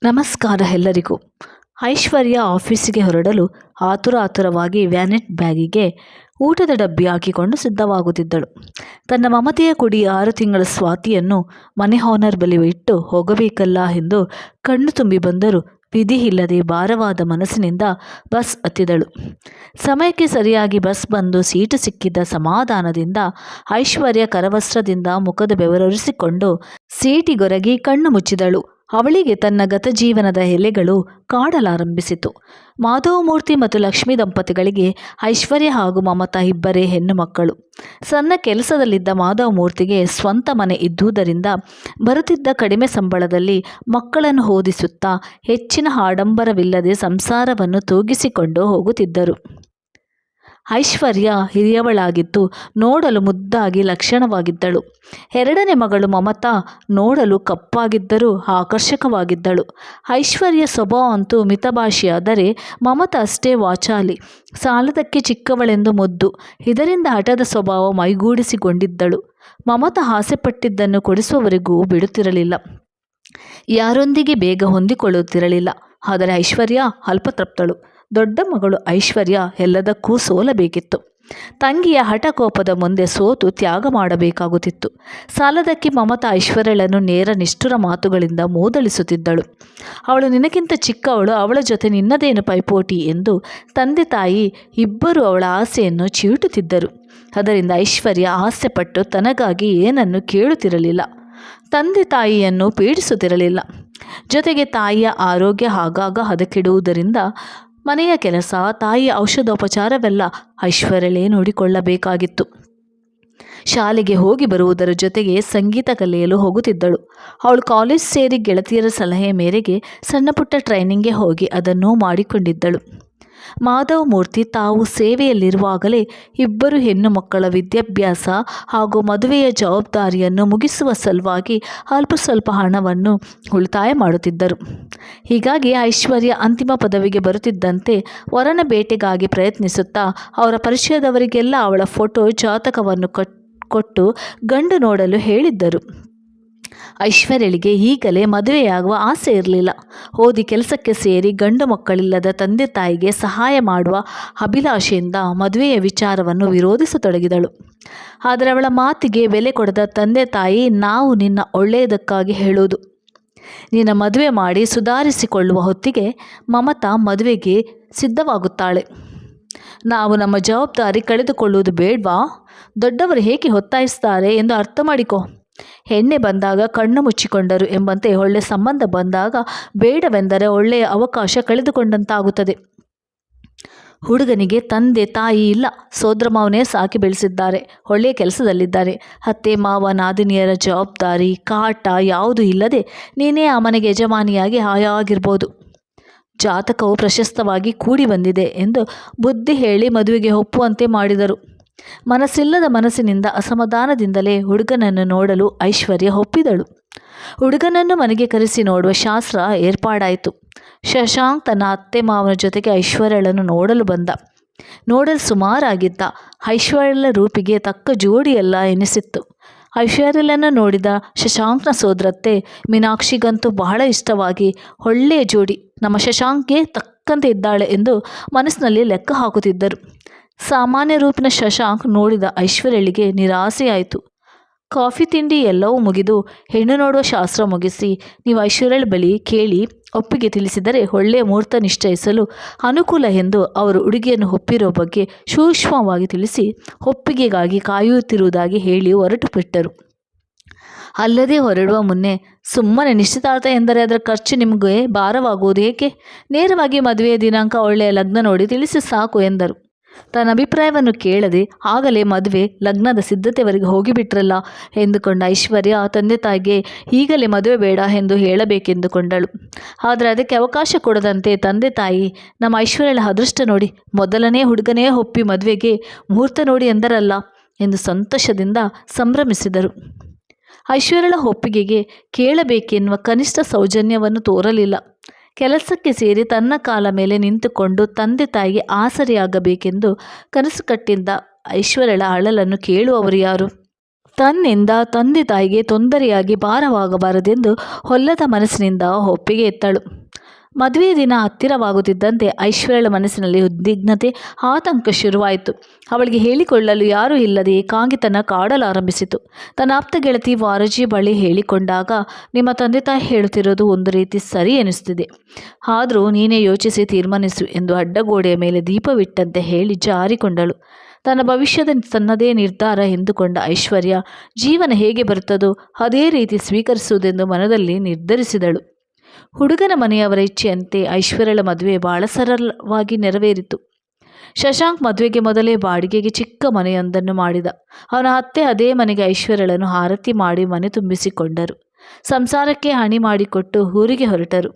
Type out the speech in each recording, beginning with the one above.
ನಮಸ್ಕಾರ ಎಲ್ಲರಿಗೂ. ಐಶ್ವರ್ಯ ಆಫೀಸಿಗೆ ಹೊರಡಲು ಆತುರವಾಗಿ ವ್ಯಾನೆಟ್ ಬ್ಯಾಗಿಗೆ ಊಟದ ಡಬ್ಬಿ ಹಾಕಿಕೊಂಡು ಸಿದ್ಧವಾಗುತ್ತಿದ್ದಳು. ತನ್ನ ಮಮತೆಯ ಕುಡಿ 6 ತಿಂಗಳ ಸ್ವಾತಿಯನ್ನು ಮನೆ ಓನರ್ ಬಳಿ ಇಟ್ಟು ಹೋಗಬೇಕಲ್ಲ ಎಂದು ಕಣ್ಣು ತುಂಬಿ ಬಂದರೂ ವಿಧಿ ಇಲ್ಲದೆ ಭಾರವಾದ ಮನಸ್ಸಿನಿಂದ ಬಸ್ ಹತ್ತಿದಳು. ಸಮಯಕ್ಕೆ ಸರಿಯಾಗಿ ಬಸ್ ಬಂದು ಸೀಟು ಸಿಕ್ಕಿದ್ದ ಸಮಾಧಾನದಿಂದ ಐಶ್ವರ್ಯ ಕರವಸ್ತ್ರದಿಂದ ಮುಖದ ಬೆವರೊರೆಸಿಕೊಂಡು ಸೀಟಿಗೊರಗಿ ಕಣ್ಣು ಮುಚ್ಚಿದಳು. ಅವಳಿಗೆ ತನ್ನ ಗತಜೀವನದ ಎಲೆಗಳು ಕಾಡಲಾರಂಭಿಸಿತು. ಮಾಧವಮೂರ್ತಿ ಮತ್ತು ಲಕ್ಷ್ಮೀ ದಂಪತಿಗಳಿಗೆ ಐಶ್ವರ್ಯ ಹಾಗೂ ಮಮತಾ ಇಬ್ಬರೇ ಹೆಣ್ಣು ಮಕ್ಕಳು. ಸಣ್ಣ ಕೆಲಸದಲ್ಲಿದ್ದ ಮಾಧವಮೂರ್ತಿಗೆ ಸ್ವಂತ ಮನೆ ಇದ್ದುದರಿಂದ ಬರುತ್ತಿದ್ದ ಕಡಿಮೆ ಸಂಬಳದಲ್ಲಿ ಮಕ್ಕಳನ್ನು ಓದಿಸುತ್ತಾ ಹೆಚ್ಚಿನ ಆಡಂಬರವಿಲ್ಲದೆ ಸಂಸಾರವನ್ನು ತೂಗಿಸಿಕೊಂಡು ಹೋಗುತ್ತಿದ್ದರು. ಐಶ್ವರ್ಯ ಹಿರಿಯವಳಾಗಿದ್ದು ನೋಡಲು ಮುದ್ದಾಗಿ ಲಕ್ಷಣವಾಗಿದ್ದಳು. ಎರಡನೇ ಮಗಳು ಮಮತಾ ನೋಡಲು ಕಪ್ಪಾಗಿದ್ದರೂ ಆಕರ್ಷಕವಾಗಿದ್ದಳು. ಐಶ್ವರ್ಯ ಸ್ವಭಾವ ಅಂತೂ ಮಿತಭಾಷಿಯಾದರೆ ಮಮತಾ ಅಷ್ಟೇ ವಾಚಾಲಿ, ಸಾಲದಕ್ಕೆ ಚಿಕ್ಕವಳೆಂದು ಮುದ್ದು. ಇದರಿಂದ ಹಠದ ಸ್ವಭಾವ ಮೈಗೂಡಿಸಿಕೊಂಡಿದ್ದಳು. ಮಮತಾ ಆಸೆಪಟ್ಟಿದ್ದನ್ನು ಕೊಡಿಸುವವರೆಗೂ ಬಿಡುತ್ತಿರಲಿಲ್ಲ. ಯಾರೊಂದಿಗೆ ಬೇಗ ಹೊಂದಿಕೊಳ್ಳುತ್ತಿರಲಿಲ್ಲ. ಆದರೆ ಐಶ್ವರ್ಯ ಅಲ್ಪತೃಪ್ತಳು. ದೊಡ್ಡ ಮಗಳು ಐಶ್ವರ್ಯ ಎಲ್ಲದಕ್ಕೂ ಸೋಲಬೇಕಿತ್ತು. ತಂಗಿಯ ಹಠಕೋಪದ ಮುಂದೆ ಸೋತು ತ್ಯಾಗ ಮಾಡಬೇಕಾಗುತ್ತಿತ್ತು. ಸಾಲದಕ್ಕೆ ಮಮತಾ ಐಶ್ವರ್ಯಳನ್ನು ನೇರ ನಿಷ್ಠುರ ಮಾತುಗಳಿಂದ ಮೂದಲಿಸುತ್ತಿದ್ದಳು. ಅವಳು ನಿನಗಿಂತ ಚಿಕ್ಕವಳು, ಅವಳ ಜೊತೆ ನಿನ್ನದೇನು ಪೈಪೋಟಿ ಎಂದು ತಂದೆ ತಾಯಿ ಇಬ್ಬರು ಅವಳ ಆಸೆಯನ್ನು ಚೀಟುತ್ತಿದ್ದರು. ಅದರಿಂದ ಐಶ್ವರ್ಯ ಆಸೆಪಟ್ಟು ತನಗಾಗಿ ಏನನ್ನು ಕೇಳುತ್ತಿರಲಿಲ್ಲ. ತಂದೆ ತಾಯಿಯನ್ನು ಪೀಡಿಸುತ್ತಿರಲಿಲ್ಲ. ಜೊತೆಗೆ ತಾಯಿಯ ಆರೋಗ್ಯ ಆಗಾಗ ಹದಗೆಡುವುದರಿಂದ ಮನೆಯ ಕೆಲಸ, ತಾಯಿಯ ಔಷಧೋಪಚಾರವೆಲ್ಲ ಐಶ್ವರ್ಯಳೇ ನೋಡಿಕೊಳ್ಳಬೇಕಾಗಿತ್ತು. ಶಾಲೆಗೆ ಹೋಗಿ ಬರುವುದರ ಜೊತೆಗೆ ಸಂಗೀತ ಕಲಿಯಲು ಹೋಗುತ್ತಿದ್ದಳು. ಅವಳು ಕಾಲೇಜ್ ಸೇರಿ ಗೆಳತಿಯರ ಸಲಹೆ ಮೇರೆಗೆ ಸಣ್ಣಪುಟ್ಟ ಟ್ರೈನಿಂಗ್ಗೆ ಹೋಗಿ ಅದನ್ನು ಮಾಡಿಕೊಂಡಿದ್ದಳು. ಮಾಧವಮೂರ್ತಿ ತಾವು ಸೇವೆಯಲ್ಲಿರುವಾಗಲೇ ಇಬ್ಬರು ಹೆಣ್ಣು ಮಕ್ಕಳ ವಿದ್ಯಾಭ್ಯಾಸ ಹಾಗೂ ಮದುವೆಯ ಜವಾಬ್ದಾರಿಯನ್ನು ಮುಗಿಸುವ ಸಲುವಾಗಿ ಅಲ್ಪ ಸ್ವಲ್ಪ ಹಣವನ್ನು ಉಳಿತಾಯ ಮಾಡುತ್ತಿದ್ದರು. ಹೀಗಾಗಿ ಐಶ್ವರ್ಯ ಅಂತಿಮ ಪದವಿಗೆ ಬರುತ್ತಿದ್ದಂತೆ ವರನ ಬೇಟೆಗಾಗಿ ಪ್ರಯತ್ನಿಸುತ್ತಾ ಅವರ ಪರಿಚಯದವರಿಗೆಲ್ಲ ಅವಳ ಫೋಟೋ, ಜಾತಕವನ್ನು ಕೊಟ್ಟು ಗಂಡು ನೋಡಲು ಹೇಳಿದ್ದರು. ಐಶ್ವರ್ಯಳಿಗೆ ಈಗಲೇ ಮದುವೆಯಾಗುವ ಆಸೆ ಇರಲಿಲ್ಲ. ಓದಿ ಕೆಲಸಕ್ಕೆ ಸೇರಿ ಗಂಡು ಮಕ್ಕಳಿಲ್ಲದ ತಂದೆ ತಾಯಿಗೆ ಸಹಾಯ ಮಾಡುವ ಅಭಿಲಾಷೆಯಿಂದ ಮದುವೆಯ ವಿಚಾರವನ್ನು ವಿರೋಧಿಸತೊಡಗಿದಳು. ಆದರೆ ಅವಳ ಮಾತಿಗೆ ಬೆಲೆ ಕೊಡದ ತಂದೆ ತಾಯಿ, ನಾವು ನಿನ್ನ ಒಳ್ಳೆಯದಕ್ಕಾಗಿ ಹೇಳುವುದು. ನಿನ್ನ ಮದುವೆ ಮಾಡಿ ಸುಧಾರಿಸಿಕೊಳ್ಳುವ ಹೊತ್ತಿಗೆ ಮಮತಾ ಮದುವೆಗೆ ಸಿದ್ಧವಾಗುತ್ತಾಳೆ. ನಾವು ನಮ್ಮ ಜವಾಬ್ದಾರಿ ಕಳೆದುಕೊಳ್ಳುವುದು ಬೇಡ್ವಾ? ದೊಡ್ಡವರು ಹೇಗೆ ಒತ್ತಾಯಿಸ್ತಾರೆ ಎಂದು ಅರ್ಥ ಮಾಡಿಕೊ. ಹೆಣ್ಣೆ ಬಂದಾಗ ಕಣ್ಣು ಮುಚ್ಚಿಕೊಂಡರು ಎಂಬಂತೆ ಒಳ್ಳೆ ಸಂಬಂಧ ಬಂದಾಗ ಬೇಡವೆಂದರೆ ಒಳ್ಳೆಯ ಅವಕಾಶ ಕಳೆದುಕೊಂಡಂತಾಗುತ್ತದೆ. ಹುಡುಗನಿಗೆ ತಂದೆ ತಾಯಿ ಇಲ್ಲ, ಸೋದರ ಮಾವನೇ ಸಾಕಿ ಬೆಳೆಸಿದ್ದಾರೆ, ಒಳ್ಳೆಯ ಕೆಲಸದಲ್ಲಿದ್ದಾರೆ. ಅತ್ತೆ ಮಾವ ನಾದಿನಿಯರ ಜವಾಬ್ದಾರಿ ಕಾಟ ಯಾವುದೂ ಇಲ್ಲದೆ ನೀನೇ ಆ ಮನೆಗೆ ಯಜಮಾನಿಯಾಗಿ ಹಾಯಾಗಿರ್ಬೋದು. ಜಾತಕವು ಪ್ರಶಸ್ತವಾಗಿ ಕೂಡಿ ಬಂದಿದೆ ಎಂದು ಬುದ್ಧಿ ಹೇಳಿ ಮದುವೆಗೆ ಒಪ್ಪುವಂತೆ ಮಾಡಿದರು. ಮನಸ್ಸಿಲ್ಲದ ಮನಸ್ಸಿನಿಂದ ಅಸಮಾಧಾನದಿಂದಲೇ ಹುಡುಗನನ್ನು ನೋಡಲು ಐಶ್ವರ್ಯ ಒಪ್ಪಿದಳು. ಹುಡುಗನನ್ನು ಮನೆಗೆ ಕರೆಸಿ ನೋಡುವ ಶಾಸ್ತ್ರ ಏರ್ಪಾಡಾಯಿತು. ಶಶಾಂಕ್ ತನ್ನ ಅತ್ತೆ ಮಾವನ ಜೊತೆಗೆ ಐಶ್ವರ್ಯಳನ್ನು ನೋಡಲು ಬಂದ. ನೋಡಲು ಸುಮಾರಾಗಿದ್ದ. ಐಶ್ವರ್ಯಳ ರೂಪಿಗೆ ತಕ್ಕ ಜೋಡಿಯಲ್ಲ ಎನಿಸಿತ್ತು. ಐಶ್ವರ್ಯಳನ್ನು ನೋಡಿದ ಶಶಾಂಕ್ನ ಸೋದರತ್ತೆ ಮೀನಾಕ್ಷಿಗಂತೂ ಬಹಳ ಇಷ್ಟವಾಗಿ, ಒಳ್ಳೆಯ ಜೋಡಿ, ನಮ್ಮ ಶಶಾಂಕ್ಗೆ ತಕ್ಕಂತೆ ಇದ್ದಾಳೆ ಎಂದು ಮನಸ್ಸಿನಲ್ಲಿ ಲೆಕ್ಕ ಹಾಕುತ್ತಿದ್ದರು. ಸಾಮಾನ್ಯ ರೂಪಿನ ಶಶಾಂಕ್ ನೋಡಿದ ಐಶ್ವರ್ಯಳಿಗೆ ನಿರಾಸೆಯಾಯಿತು. ಕಾಫಿ ತಿಂಡಿ ಎಲ್ಲವೂ ಮುಗಿದು ಹೆಣ್ಣು ನೋಡುವ ಶಾಸ್ತ್ರ ಮುಗಿಸಿ ನೀವು ಐಶ್ವರ್ಯಳ ಬಳಿ ಕೇಳಿ ಒಪ್ಪಿಗೆ ತಿಳಿಸಿದರೆ ಒಳ್ಳೆಯ ಮುಹೂರ್ತ ನಿಶ್ಚಯಿಸಲು ಅನುಕೂಲ ಎಂದು ಅವರು ಹುಡುಗಿಯನ್ನು ಒಪ್ಪಿರೋ ಬಗ್ಗೆ ಸೂಕ್ಷ್ಮವಾಗಿ ತಿಳಿಸಿ ಒಪ್ಪಿಗೆಗಾಗಿ ಕಾಯುತ್ತಿರುವುದಾಗಿ ಹೇಳಿ ಹೊರಟು ಬಿಟ್ಟರು. ಅಲ್ಲದೆ ಹೊರಡುವ ಮುನ್ನೆ, ಸುಮ್ಮನೆ ನಿಶ್ಚಿತಾರ್ಥ ಎಂದರೆ ಅದರ ಖರ್ಚು ನಿಮಗೆ ಭಾರವಾಗುವುದು ಏಕೆ? ನೇರವಾಗಿ ಮದುವೆಯ ದಿನಾಂಕ, ಒಳ್ಳೆಯ ಲಗ್ನ ನೋಡಿ ತಿಳಿಸಿ ಸಾಕು ಎಂದರು. ತನ್ನ ಅಭಿಪ್ರಾಯವನ್ನು ಕೇಳದೆ ಆಗಲೇ ಮದುವೆ ಲಗ್ನದ ಸಿದ್ಧತೆವರೆಗೆ ಹೋಗಿಬಿಟ್ರಲ್ಲ ಎಂದುಕೊಂಡ ಐಶ್ವರ್ಯ ತಂದೆ ತಾಯಿಗೆ ಈಗಲೇ ಮದುವೆ ಬೇಡ ಎಂದು ಹೇಳಬೇಕೆಂದುಕೊಂಡಳು. ಆದರೆ ಅದಕ್ಕೆ ಅವಕಾಶ ಕೊಡದಂತೆ ತಂದೆ ತಾಯಿ, ನಮ್ಮ ಐಶ್ವರ್ಯಳ ಅದೃಷ್ಟ ನೋಡಿ, ಮೊದಲನೇ ಹುಡುಗನೇ ಒಪ್ಪಿ ಮದುವೆಗೆ ಮುಹೂರ್ತ ನೋಡಿ ಎಂದರಲ್ಲ ಎಂದು ಸಂತೋಷದಿಂದ ಸಂಭ್ರಮಿಸಿದರು. ಐಶ್ವರ್ಯಳ ಒಪ್ಪಿಗೆಗೆ ಕೇಳಬೇಕೆನ್ನುವ ಕನಿಷ್ಠ ಸೌಜನ್ಯವನ್ನು ತೋರಲಿಲ್ಲ. ಕೆಲಸಕ್ಕೆ ಸೇರಿ ತನ್ನ ಕಾಲ ಮೇಲೆ ನಿಂತುಕೊಂಡು ತಂದೆ ತಾಯಿಗೆ ಆಸರೆಯಾಗಬೇಕೆಂದು ಕನಸು ಕಟ್ಟಿದ್ದ ಐಶ್ವರ್ಯಳ ಅಳಲನ್ನು ಕೇಳುವವರು ಯಾರು? ತನ್ನಿಂದ ತಂದೆ ತಾಯಿಗೆ ತೊಂದರೆಯಾಗಿ ಭಾರವಾಗಬಾರದೆಂದು ಹೊಲ್ಲದ ಮನಸ್ಸಿನಿಂದ ಒಪ್ಪಿಗೆ ಎತ್ತಳು. ಮದುವೆಯ ದಿನ ಹತ್ತಿರವಾಗುತ್ತಿದ್ದಂತೆ ಐಶ್ವರ್ಯಳ ಮನಸ್ಸಿನಲ್ಲಿ ಉದ್ವಿಗ್ನತೆ, ಆತಂಕ ಶುರುವಾಯಿತು. ಅವಳಿಗೆ ಹೇಳಿಕೊಳ್ಳಲು ಯಾರೂ ಇಲ್ಲದೆ ಏಕಾಂಗಿತನ ಕಾಡಲಾರಂಭಿಸಿತು. ತನ್ನ ಆಪ್ತ ಗೆಳತಿ ವಾರಜಿ ಬಳಿ ಹೇಳಿಕೊಂಡಾಗ, ನಿಮ್ಮ ತಂದೆ ತಾಯಿ ಹೇಳುತ್ತಿರೋದು ಒಂದು ರೀತಿ ಸರಿ ಎನಿಸುತ್ತಿದೆ, ಆದರೂ ನೀನೇ ಯೋಚಿಸಿ ತೀರ್ಮಾನಿಸು ಎಂದು ಅಡ್ಡಗೋಡೆಯ ಮೇಲೆ ದೀಪವಿಟ್ಟಂತೆ ಹೇಳಿ ಜಾರಿಕೊಂಡಳು. ತನ್ನ ಭವಿಷ್ಯದ ತನ್ನದೇ ನಿರ್ಧಾರ ಎಂದುಕೊಂಡ ಐಶ್ವರ್ಯ, ಜೀವನ ಹೇಗೆ ಬರುತ್ತದೋ ಅದೇ ರೀತಿ ಸ್ವೀಕರಿಸುವುದೆಂದು ಮನದಲ್ಲಿ ನಿರ್ಧರಿಸಿದಳು. ಹುಡುಗನ ಮನೆಯವರ ಇಚ್ಛೆಯಂತೆ ಐಶ್ವರ್ಯಳ ಮದುವೆ ಬಹಳ ಸರಳವಾಗಿ ನೆರವೇರಿತು. ಶಶಾಂಕ್ ಮದುವೆಗೆ ಮೊದಲೇ ಬಾಡಿಗೆಗೆ ಚಿಕ್ಕ ಮನೆಯೊಂದನ್ನು ಮಾಡಿದ. ಅವನ ಅತ್ತೆ ಅದೇ ಮನೆಗೆ ಐಶ್ವರ್ಯಳನ್ನು ಆರತಿ ಮಾಡಿ ಮನೆ ತುಂಬಿಸಿಕೊಂಡರು. ಸಂಸಾರಕ್ಕೆ ಹಣಿ ಮಾಡಿಕೊಟ್ಟು ಊರಿಗೆ ಹೊರಟರು.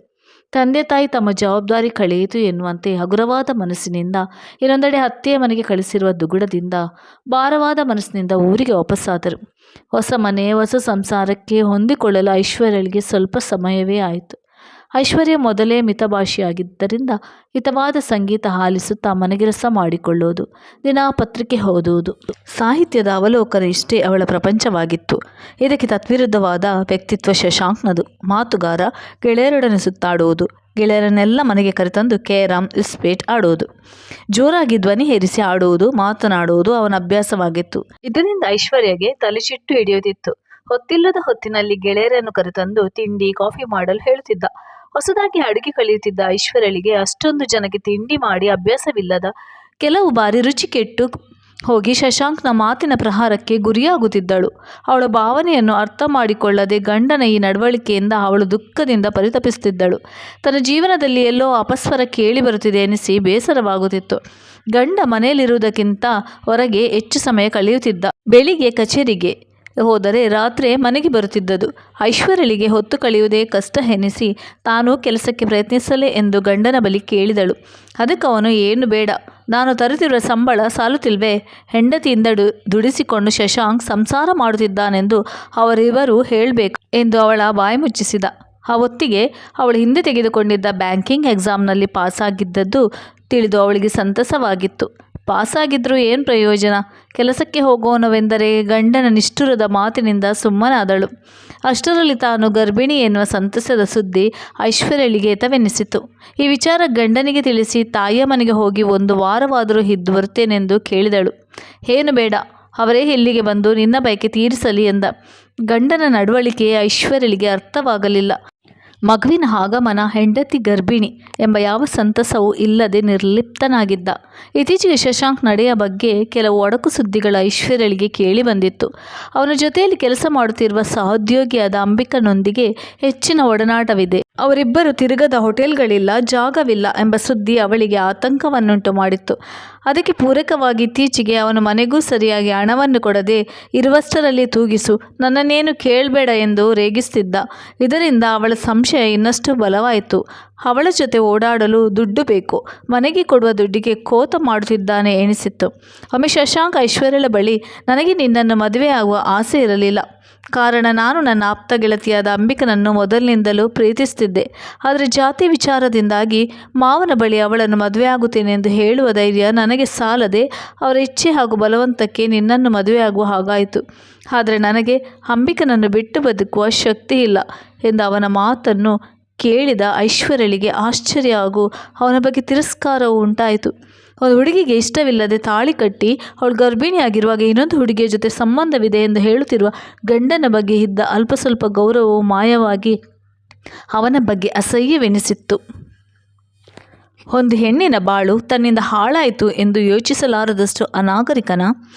ತಂದೆ ತಾಯಿ ತಮ್ಮ ಜವಾಬ್ದಾರಿ ಕಳೆಯಿತು ಎನ್ನುವಂತೆ ಹಗುರವಾದ ಮನಸ್ಸಿನಿಂದ, ಇನ್ನೊಂದೆಡೆ ಅತ್ತೆಯ ಮನೆಗೆ ಕಳಿಸಿರುವ ದುಗುಡದಿಂದ, ಭಾರವಾದ ಮನಸ್ಸಿನಿಂದ ಊರಿಗೆ ವಾಪಸ್ಸಾದರು. ಹೊಸ ಮನೆ, ಹೊಸ ಸಂಸಾರಕ್ಕೆ ಹೊಂದಿಕೊಳ್ಳಲು ಐಶ್ವರ್ಯಳಿಗೆ ಸ್ವಲ್ಪ ಸಮಯವೇ ಆಯಿತು. ಐಶ್ವರ್ಯ ಮೊದಲೇ ಮಿತಭಾಷಿಯಾಗಿದ್ದರಿಂದ ಹಿತವಾದ ಸಂಗೀತ ಆಲಿಸುತ್ತಾ ಮನಗೆಲಸ ಮಾಡಿಕೊಳ್ಳುವುದು, ದಿನಾ ಪತ್ರಿಕೆ ಓದುವುದು, ಸಾಹಿತ್ಯದ ಅವಲೋಕನ ಇಷ್ಟೇ ಅವಳ ಪ್ರಪಂಚವಾಗಿತ್ತು. ಇದಕ್ಕೆ ತದ್ವಿರುದ್ಧವಾದ ವ್ಯಕ್ತಿತ್ವ ಶಶಾಂಕ್ನದು. ಮಾತುಗಾರ, ಗೆಳೆಯರೊಡನೆ ಸುತ್ತಾಡುವುದು, ಗೆಳೆಯರನ್ನೆಲ್ಲ ಮನೆಗೆ ಕರೆತಂದು ಕೇರಂ, ಇಸ್ಪೇಟ್ ಆಡುವುದು, ಜೋರಾಗಿ ಧ್ವನಿ ಏರಿಸಿ ಆಡುವುದು, ಮಾತನಾಡುವುದು ಅವನ ಅಭ್ಯಾಸವಾಗಿತ್ತು. ಇದರಿಂದ ಐಶ್ವರ್ಯಗೆ ತಲೆಚಿಟ್ಟು ಹಿಡಿಯುತ್ತಿತ್ತು. ಹೊತ್ತಿಲ್ಲದ ಹೊತ್ತಿನಲ್ಲಿ ಗೆಳೆಯರನ್ನು ಕರೆತಂದು ತಿಂಡಿ, ಕಾಫಿ ಮಾಡಲು ಹೇಳುತ್ತಿದ್ದ. ಹೊಸದಾಗಿ ಅಡುಗೆ ಕಲಿಯುತ್ತಿದ್ದ ಐಶ್ವರ್ಯಳಿಗೆ ಅಷ್ಟೊಂದು ಜನಕ್ಕೆ ತಿಂಡಿ ಮಾಡಿ ಅಭ್ಯಾಸವಿಲ್ಲದ. ಕೆಲವು ಬಾರಿ ರುಚಿ ಕೆಟ್ಟು ಹೋಗಿ ಶಶಾಂಕ್ನ ಮಾತಿನ ಪ್ರಹಾರಕ್ಕೆ ಗುರಿಯಾಗುತ್ತಿದ್ದಳು. ಅವಳ ಭಾವನೆಯನ್ನು ಅರ್ಥ ಮಾಡಿಕೊಳ್ಳದೆ ಗಂಡನ ಈ ನಡವಳಿಕೆಯಿಂದ ಅವಳು ದುಃಖದಿಂದ ಪರಿತಪಿಸುತ್ತಿದ್ದಳು. ತನ್ನ ಜೀವನದಲ್ಲಿ ಎಲ್ಲೋ ಅಪಸ್ವರ ಕೇಳಿ ಬರುತ್ತಿದೆ ಎನಿಸಿ ಬೇಸರವಾಗುತ್ತಿತ್ತು. ಗಂಡ ಮನೆಯಲ್ಲಿರುವುದಕ್ಕಿಂತ ಹೊರಗೆ ಹೆಚ್ಚು ಸಮಯ ಕಳೆಯುತ್ತಿದ್ದ. ಬೆಳಿಗ್ಗೆ ಕಚೇರಿಗೆ ಹೋದರೆ ರಾತ್ರಿ ಮನೆಗೆ ಬರುತ್ತಿದ್ದದು. ಐಶ್ವರ್ಯಳಿಗೆ ಹೊತ್ತು ಕಳೆಯುವುದೇ ಕಷ್ಟ ಎನಿಸಿ ತಾನು ಕೆಲಸಕ್ಕೆ ಪ್ರಯತ್ನಿಸಲೇ ಎಂದು ಗಂಡನ ಬಳಿ ಕೇಳಿದಳು. ಅದಕ್ಕೆ ಅವನು, ಏನು ಬೇಡ, ನಾನು ತರುತ್ತಿರುವ ಸಂಬಳ ಸಾಲುತ್ತಿಲ್ವೇ? ಹೆಂಡತಿಯಿಂದ ದುಡಿಸಿಕೊಂಡು ಶಶಾಂಕ್ ಸಂಸಾರ ಮಾಡುತ್ತಿದ್ದಾನೆಂದು ಅವರಿಬ್ಬರು ಹೇಳಬೇಕು ಎಂದು ಅವಳ ಬಾಯಿ ಮುಚ್ಚಿಸಿದ. ಆ ಹೊತ್ತಿಗೆ ಅವಳು ಹಿಂದೆ ತೆಗೆದುಕೊಂಡಿದ್ದ ಬ್ಯಾಂಕಿಂಗ್ ಎಕ್ಸಾಮ್ನಲ್ಲಿ ಪಾಸಾಗಿದ್ದದ್ದು ತಿಳಿದು ಅವಳಿಗೆ ಸಂತಸವಾಗಿತ್ತು. ಪಾಸಾಗಿದ್ದರೂ ಏನು ಪ್ರಯೋಜನ? ಕೆಲಸಕ್ಕೆ ಹೋಗೋಣವೆಂದರೆ ಗಂಡನ ನಿಷ್ಠುರದ ಮಾತಿನಿಂದ ಸುಮ್ಮನಾದಳು. ಅಷ್ಟರಲ್ಲಿ ತಾನು ಗರ್ಭಿಣಿ ಎನ್ನುವ ಸಂತಸದ ಸುದ್ದಿ ಐಶ್ವರ್ಯಳಿಗೆ ಹಿತವೆನಿಸಿತು. ಈ ವಿಚಾರ ಗಂಡನಿಗೆ ತಿಳಿಸಿ ತಾಯಿಯ ಮನೆಗೆ ಹೋಗಿ ಒಂದು ವಾರವಾದರೂ ಇದ್ದು ಬರುತ್ತೇನೆಂದು ಕೇಳಿದಳು. ಏನು ಬೇಡ, ಅವರೇ ಇಲ್ಲಿಗೆ ಬಂದು ನಿನ್ನ ಬಯಕೆ ತೀರಿಸಲಿ ಎಂದ. ಗಂಡನ ನಡವಳಿಕೆ ಐಶ್ವರ್ಯಳಿಗೆ ಅರ್ಥವಾಗಲಿಲ್ಲ. ಮಗುವಿನ ಆಗಮನ, ಹೆಂಡತಿ ಗರ್ಭಿಣಿ ಎಂಬ ಯಾವ ಸಂತಸವೂ ಇಲ್ಲದೆ ನಿರ್ಲಿಪ್ತನಾಗಿದ್ದ. ಇತ್ತೀಚೆಗೆ ಶಶಾಂಕ್ ನಡೆಯ ಬಗ್ಗೆ ಕೆಲವು ಒಡಕು ಸುದ್ದಿಗಳು ಐಶ್ವರ್ಯಳಿಗೆ ಕೇಳಿ ಬಂದಿತ್ತು. ಅವನ ಜೊತೆಯಲ್ಲಿ ಕೆಲಸ ಮಾಡುತ್ತಿರುವ ಸಹೋದ್ಯೋಗಿಯಾದ ಅಂಬಿಕನೊಂದಿಗೆ ಹೆಚ್ಚಿನ ಒಡನಾಟವಿದೆ. ಅವರಿಬ್ಬರು ತಿರುಗದ ಹೋಟೆಲ್ಗಳಿಲ್ಲ, ಜಾಗವಿಲ್ಲ ಎಂಬ ಸುದ್ದಿ ಅವಳಿಗೆ ಆತಂಕವನ್ನುಂಟು ಮಾಡಿತ್ತು. ಅದಕ್ಕೆ ಪೂರಕವಾಗಿ ಇತ್ತೀಚೆಗೆ ಅವನು ಮನೆಗೂ ಸರಿಯಾಗಿ ಹಣವನ್ನು ಕೊಡದೆ ಇರುವಷ್ಟರಲ್ಲಿ ತೂಗಿಸು, ನನ್ನನ್ನೇನು ಕೇಳಬೇಡ ಎಂದು ರೇಗಿಸುತ್ತಿದ್ದ. ಇದರಿಂದ ಅವಳ ಸಂಶಯ ಇನ್ನಷ್ಟು ಬಲವಾಯಿತು. ಅವಳ ಜೊತೆ ಓಡಾಡಲು ದುಡ್ಡು ಬೇಕು, ಮನೆಗೆ ಕೊಡುವ ದುಡ್ಡಿಗೆ ಕೋತ ಮಾಡುತ್ತಿದ್ದಾನೆ ಎನಿಸಿತ್ತು. ಒಮ್ಮೆ ಶಶಾಂಕ್ ಐಶ್ವರ್ಯಳ ಬಳಿ, ನನಗೆ ನಿನ್ನನ್ನು ಮದುವೆಯಾಗುವ ಆಸೆ ಇರಲಿಲ್ಲ. ಕಾರಣ, ನಾನು ನನ್ನ ಆಪ್ತ ಗೆಳತಿಯಾದ ಅಂಬಿಕನನ್ನು ಮೊದಲಿನಿಂದಲೂ ಪ್ರೀತಿಸುತ್ತಿದ್ದೆ. ಆದರೆ ಜಾತಿ ವಿಚಾರದಿಂದಾಗಿ ಮಾವನ ಬಳಿ ಅವಳನ್ನು ಮದುವೆಯಾಗುತ್ತೇನೆ ಎಂದು ಹೇಳುವ ಧೈರ್ಯ ನನಗೆ ಸಾಲದೆ ಅವರ ಇಚ್ಛೆ ಹಾಗೂ ಬಲವಂತಕ್ಕೆ ನಿನ್ನನ್ನು ಮದುವೆಯಾಗುವ ಹಾಗಾಯಿತು. ಆದರೆ ನನಗೆ ಅಂಬಿಕನನ್ನು ಬಿಟ್ಟು ಬದುಕುವ ಶಕ್ತಿ ಇಲ್ಲ ಎಂದು ಅವನ ಮಾತನ್ನು ಕೇಳಿದ ಐಶ್ವರ್ಯಳಿಗೆ ಆಶ್ಚರ್ಯ ಹಾಗೂ ಅವನ ಬಗ್ಗೆ ತಿರಸ್ಕಾರವೂ ಉಂಟಾಯಿತು. ಒಂದು ಹುಡುಗಿಗೆ ಇಷ್ಟವಿಲ್ಲದೆ ತಾಳಿ ಕಟ್ಟಿ ಅವಳು ಗರ್ಭಿಣಿಯಾಗಿರುವಾಗ ಇನ್ನೊಂದು ಹುಡುಗಿಯ ಜೊತೆ ಸಂಬಂಧವಿದೆ ಎಂದು ಹೇಳುತ್ತಿರುವ ಗಂಡನ ಬಗ್ಗೆ ಇದ್ದ ಅಲ್ಪ ಸ್ವಲ್ಪ ಗೌರವವು ಮಾಯವಾಗಿ ಅವನ ಬಗ್ಗೆ ಅಸಹ್ಯವೆನಿಸಿತ್ತು. ಒಂದು ಹೆಣ್ಣಿನ ಬಾಳು ತನ್ನಿಂದ ಹಾಳಾಯಿತು ಎಂದು ಯೋಚಿಸಲಾರದಷ್ಟು ಅನಾಗರಿಕನ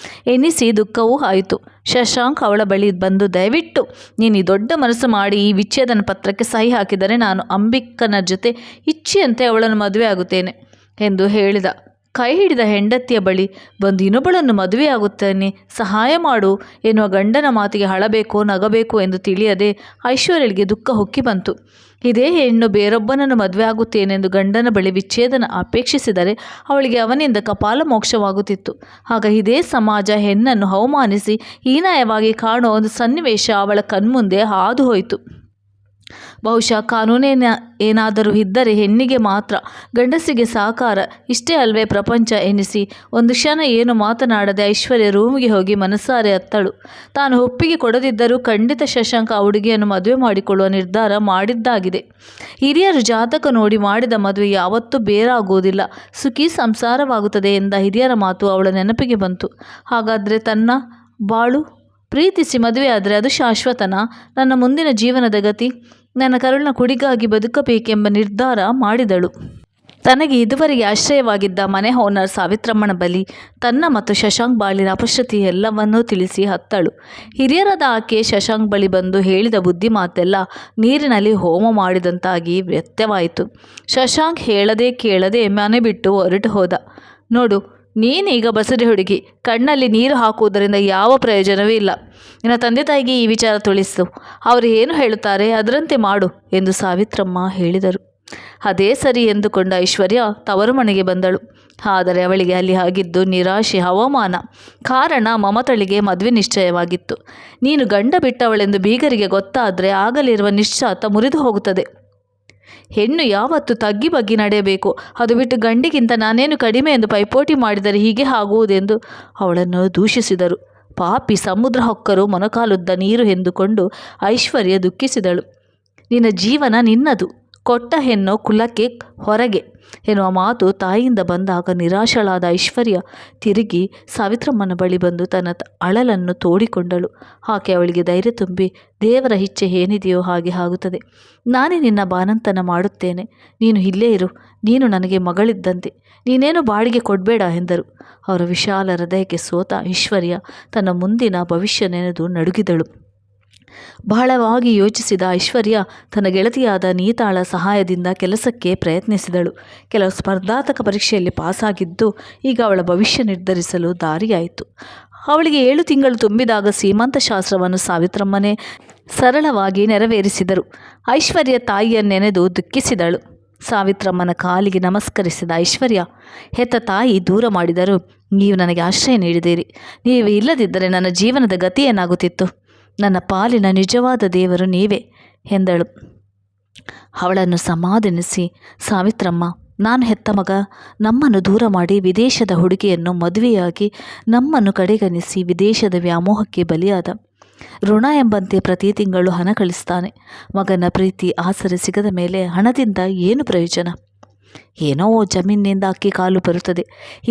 ಎನಿಸಿ ದುಃಖವೂ ಆಯಿತು. ಶಶಾಂಕ್ ಅವಳ ಬಳಿ ಬಂದು, ದಯವಿಟ್ಟು ನೀನು ಈ ದೊಡ್ಡ ಮನಸ್ಸು ಮಾಡಿ ಈ ವಿಚ್ಛೇದನ ಪತ್ರಕ್ಕೆ ಸಹಿ ಹಾಕಿದರೆ ನಾನು ಅಂಬಿಕನ ಜೊತೆ ಇಚ್ಛೆಯಂತೆ ಅವಳನ್ನು ಮದುವೆ ಆಗುತ್ತೇನೆ ಎಂದು ಹೇಳಿದ. ಕೈ ಹಿಡಿದ ಹೆಂಡತಿಯ ಬಳಿ ಬಂದು ಇನ್ನೊಬ್ಬಳನ್ನು ಮದುವೆಯಾಗುತ್ತೇನೆ, ಸಹಾಯ ಮಾಡು ಎನ್ನುವ ಗಂಡನ ಮಾತಿಗೆ ಅಳಬೇಕೋ ನಗಬೇಕೋ ಎಂದು ತಿಳಿಯದೆ ಐಶ್ವರ್ಯಳಿಗೆ ದುಃಖ ಹೊಕ್ಕಿ ಬಂತು. ಇದೇ ಹೆಣ್ಣು ಬೇರೊಬ್ಬನನ್ನು ಮದುವೆ ಆಗುತ್ತೇನೆಂದು ಗಂಡನ ಬಳಿ ವಿಚ್ಛೇದನ ಅಪೇಕ್ಷಿಸಿದರೆ ಅವಳಿಗೆ ಅವನಿಂದ ಕಪಾಲ ಮೋಕ್ಷವಾಗುತ್ತಿತ್ತು. ಆಗ ಇದೇ ಸಮಾಜ ಹೆಣ್ಣನ್ನು ಅವಮಾನಿಸಿ ಹೀನಾಯವಾಗಿ ಕಾಣುವ ಒಂದು ಸನ್ನಿವೇಶ ಅವಳ ಕಣ್ಮುಂದೆ ಹಾದು ಹೋಯಿತು. ಬಹುಶಃ ಕಾನೂನೇನ ಏನಾದರೂ ಇದ್ದರೆ ಹೆಣ್ಣಿಗೆ ಮಾತ್ರ, ಗಂಡಸಿಗೆ ಸಾಕಾರ, ಇಷ್ಟೇ ಅಲ್ವೇ ಪ್ರಪಂಚ ಎನ್ನಿಸಿ ಒಂದು ಕ್ಷಣ ಏನು ಮಾತನಾಡದೆ ಐಶ್ವರ್ಯ ರೂಮಿಗೆ ಹೋಗಿ ಮನಸ್ಸಾರೆ ಅತ್ತಳು. ತಾನು ಒಪ್ಪಿಗೆ ಕೊಡದಿದ್ದರೂ ಖಂಡಿತ ಶಶಾಂಕ ಆ ಹುಡುಗಿಯನ್ನು ಮದುವೆ ಮಾಡಿಕೊಳ್ಳುವ ನಿರ್ಧಾರ ಮಾಡಿದ್ದಾಗಿದೆ. ಹಿರಿಯರು ಜಾತಕ ನೋಡಿ ಮಾಡಿದ ಮದುವೆ ಯಾವತ್ತೂ ಬೇರಾಗುವುದಿಲ್ಲ, ಸುಖಿ ಸಂಸಾರವಾಗುತ್ತದೆ ಎಂದ ಹಿರಿಯರ ಮಾತು ಅವಳ ನೆನಪಿಗೆ ಬಂತು. ಹಾಗಾದರೆ ತನ್ನ ಬಾಳು ಪ್ರೀತಿಸಿ ಮದುವೆಯಾದರೆ ಅದು ಶಾಶ್ವತನಾ? ನನ್ನ ಮುಂದಿನ ಜೀವನದ ಗತಿ? ನನ್ನ ಕರುಳಿನ ಕುಡಿಗಾಗಿ ಬದುಕಬೇಕೆಂಬ ನಿರ್ಧಾರ ಮಾಡಿದಳು. ತನಗೆ ಇದುವರೆಗೆ ಆಶ್ರಯವಾಗಿದ್ದ ಮನೆ ಓನರ್ ಸಾವಿತ್ರಮ್ಮನ ಬಳಿ ತನ್ನ ಮತ್ತು ಶಶಾಂಕ್ ಬಾಳಿನ ಅಪಶ್ರುತಿ ಎಲ್ಲವನ್ನೂ ತಿಳಿಸಿ ಹತ್ತಳು. ಹಿರಿಯರಾದ ಆಕೆ ಶಶಾಂಕ್ ಬಳಿ ಬಂದು ಹೇಳಿದ ಬುದ್ಧಿ ಮಾತೆಲ್ಲ ನೀರಿನಲ್ಲಿ ಹೋಮ ಮಾಡಿದಂತಾಗಿ ವ್ಯರ್ಥವಾಯಿತು. ಶಶಾಂಕ್ ಹೇಳದೆ ಕೇಳದೆ ಮನೆ ಬಿಟ್ಟು ಹೊರಟು ಹೋದ. ನೋಡು, ನೀನೀಗ ಬಸರಿ ಹುಡುಗಿ, ಕಣ್ಣಲ್ಲಿ ನೀರು ಹಾಕುವುದರಿಂದ ಯಾವ ಪ್ರಯೋಜನವೂ ಇಲ್ಲ. ನಿನ್ನ ತಂದೆ ತಾಯಿಗೆ ಈ ವಿಚಾರ ತಿಳಿಸು, ಅವರು ಏನು ಹೇಳುತ್ತಾರೆ ಅದರಂತೆ ಮಾಡು ಎಂದು ಸಾವಿತ್ರಮ್ಮ ಹೇಳಿದರು. ಅದೇ ಸರಿ ಎಂದುಕೊಂಡ ಐಶ್ವರ್ಯ ತವರು ಮನೆಗೆ ಬಂದಳು. ಆದರೆ ಅವಳಿಗೆ ಅಲ್ಲಿ ಆಗಿದ್ದು ನಿರಾಶೆ, ಅವಮಾನ. ಕಾರಣ ಮಮತಳಿಗೆ ಮದುವೆ ನಿಶ್ಚಯವಾಗಿತ್ತು. ನೀನು ಗಂಡ ಬಿಟ್ಟವಳೆಂದು ಬೀಗರಿಗೆ ಗೊತ್ತಾದರೆ ಆಗಲಿರುವ ನಿಶ್ಚಾತ ಮುರಿದು ಹೋಗುತ್ತದೆ. ಹೆಣ್ಣು ಯಾವತ್ತು ತಗ್ಗಿ ಬಗ್ಗಿ ನಡೆಯಬೇಕು, ಅದು ಬಿಟ್ಟು ಗಂಡಿಗಿಂತ ನಾನೇನು ಕಡಿಮೆ ಎಂದು ಪೈಪೋಟಿ ಮಾಡಿದರೆ ಹೀಗೆ ಆಗುವುದೆಂದು ಅವಳನ್ನು ದೂಷಿಸಿದರು. ಪಾಪಿ, ಸಮುದ್ರ ಹೊಕ್ಕರು ಮೊನಕಾಲುದ್ದ ನೀರು ಎಂದುಕೊಂಡು ಐಶ್ವರ್ಯ ದುಃಖಿಸಿದಳು. ನಿನ್ನ ಜೀವನ ನಿನ್ನದು, ಕೊಟ್ಟ ಹೆಣ್ಣು ಕುಲಕ್ಕೆ ಹೊರಗೆ ಎನ್ನುವ ಮಾತು ತಾಯಿಯಿಂದ ಬಂದಾಗ ನಿರಾಶಳಾದ ಐಶ್ವರ್ಯ ತಿರುಗಿ ಸಾವಿತ್ರಮ್ಮನ ಬಳಿ ಬಂದು ತನ್ನ ಅಳಲನ್ನು ತೋಡಿಕೊಂಡಳು. ಆಕೆ ಅವಳಿಗೆ ಧೈರ್ಯ ತುಂಬಿ, ದೇವರ ಇಚ್ಛೆ ಏನಿದೆಯೋ ಹಾಗೆ ಆಗುತ್ತದೆ. ನಾನೇ ನಿನ್ನ ಬಾನಂತನ ಮಾಡುತ್ತೇನೆ, ನೀನು ಇಲ್ಲೇ ಇರು, ನೀನು ನನಗೆ ಮಗಳಿದ್ದಂತೆ, ನೀನೇನು ಬಾಡಿಗೆ ಕೊಡಬೇಡ ಎಂದರು. ಅವರ ವಿಶಾಲ ಹೃದಯಕ್ಕೆ ಸೋತ ಐಶ್ವರ್ಯ ತನ್ನ ಮುಂದಿನ ಭವಿಷ್ಯ ನೆನೆದು ನಡುಗಿದಳು. ಬಹಳವಾಗಿ ಯೋಚಿಸಿದ ಐಶ್ವರ್ಯ ತನ್ನ ಗೆಳತಿಯಾದ ನೀತಾಳ ಸಹಾಯದಿಂದ ಕೆಲಸಕ್ಕೆ ಪ್ರಯತ್ನಿಸಿದಳು. ಕೆಲವು ಸ್ಪರ್ಧಾತ್ಮಕ ಪರೀಕ್ಷೆಯಲ್ಲಿ ಪಾಸಾಗಿದ್ದು ಈಗ ಅವಳ ಭವಿಷ್ಯ ನಿರ್ಧರಿಸಲು ದಾರಿಯಾಯಿತು. ಅವಳಿಗೆ 7 ತಿಂಗಳು ತುಂಬಿದಾಗ ಸೀಮಂತ ಶಾಸ್ತ್ರವನ್ನು ಸಾವಿತ್ರಮ್ಮನೇ ಸರಳವಾಗಿ ನೆರವೇರಿಸಿದರು. ಐಶ್ವರ್ಯ ತಾಯಿಯ ನೆನೆದು ದುಃಖಿಸಿದಳು. ಸಾವಿತ್ರಮ್ಮನ ಕಾಲಿಗೆ ನಮಸ್ಕರಿಸಿದ ಐಶ್ವರ್ಯ, ಹೆತ್ತ ತಾಯಿ ದೂರ ಮಾಡಿದರು, ನೀವು ನನಗೆ ಆಶ್ರಯ ನೀಡಿದಿರಿ. ನೀವು ಇಲ್ಲದಿದ್ದರೆ ನನ್ನ ಜೀವನದ ಗತಿ ಏನಾಗುತ್ತಿತ್ತು? ನನ್ನ ಪಾಲಿನ ನಿಜವಾದ ದೇವರು ನೀವೇ ಎಂದಳು. ಅವಳನ್ನು ಸಮಾಧಾನಿಸಿ ಸಾವಿತ್ರಮ್ಮ, ನಾನು ಹೆತ್ತ ಮಗ ನಮ್ಮನ್ನು ದೂರ ಮಾಡಿ ವಿದೇಶದ ಹುಡುಗಿಯನ್ನು ಮದುವೆಯಾಗಿ ನಮ್ಮನ್ನು ಕಡೆಗಣಿಸಿ ವಿದೇಶದ ವ್ಯಾಮೋಹಕ್ಕೆ ಬಲಿಯಾದ. ಋಣ ಎಂಬಂತೆ ಪ್ರತಿ ತಿಂಗಳು ಹಣ ಕಳಿಸ್ತಾನೆ. ಮಗನ ಪ್ರೀತಿ ಆಸರೆ ಸಿಗದ ಮೇಲೆ ಹಣದಿಂದ ಏನು ಪ್ರಯೋಜನ? ಏನೋ ಜಮೀನಿನಿಂದ ಅಕ್ಕಿ ಕಾಲು ಬರುತ್ತದೆ,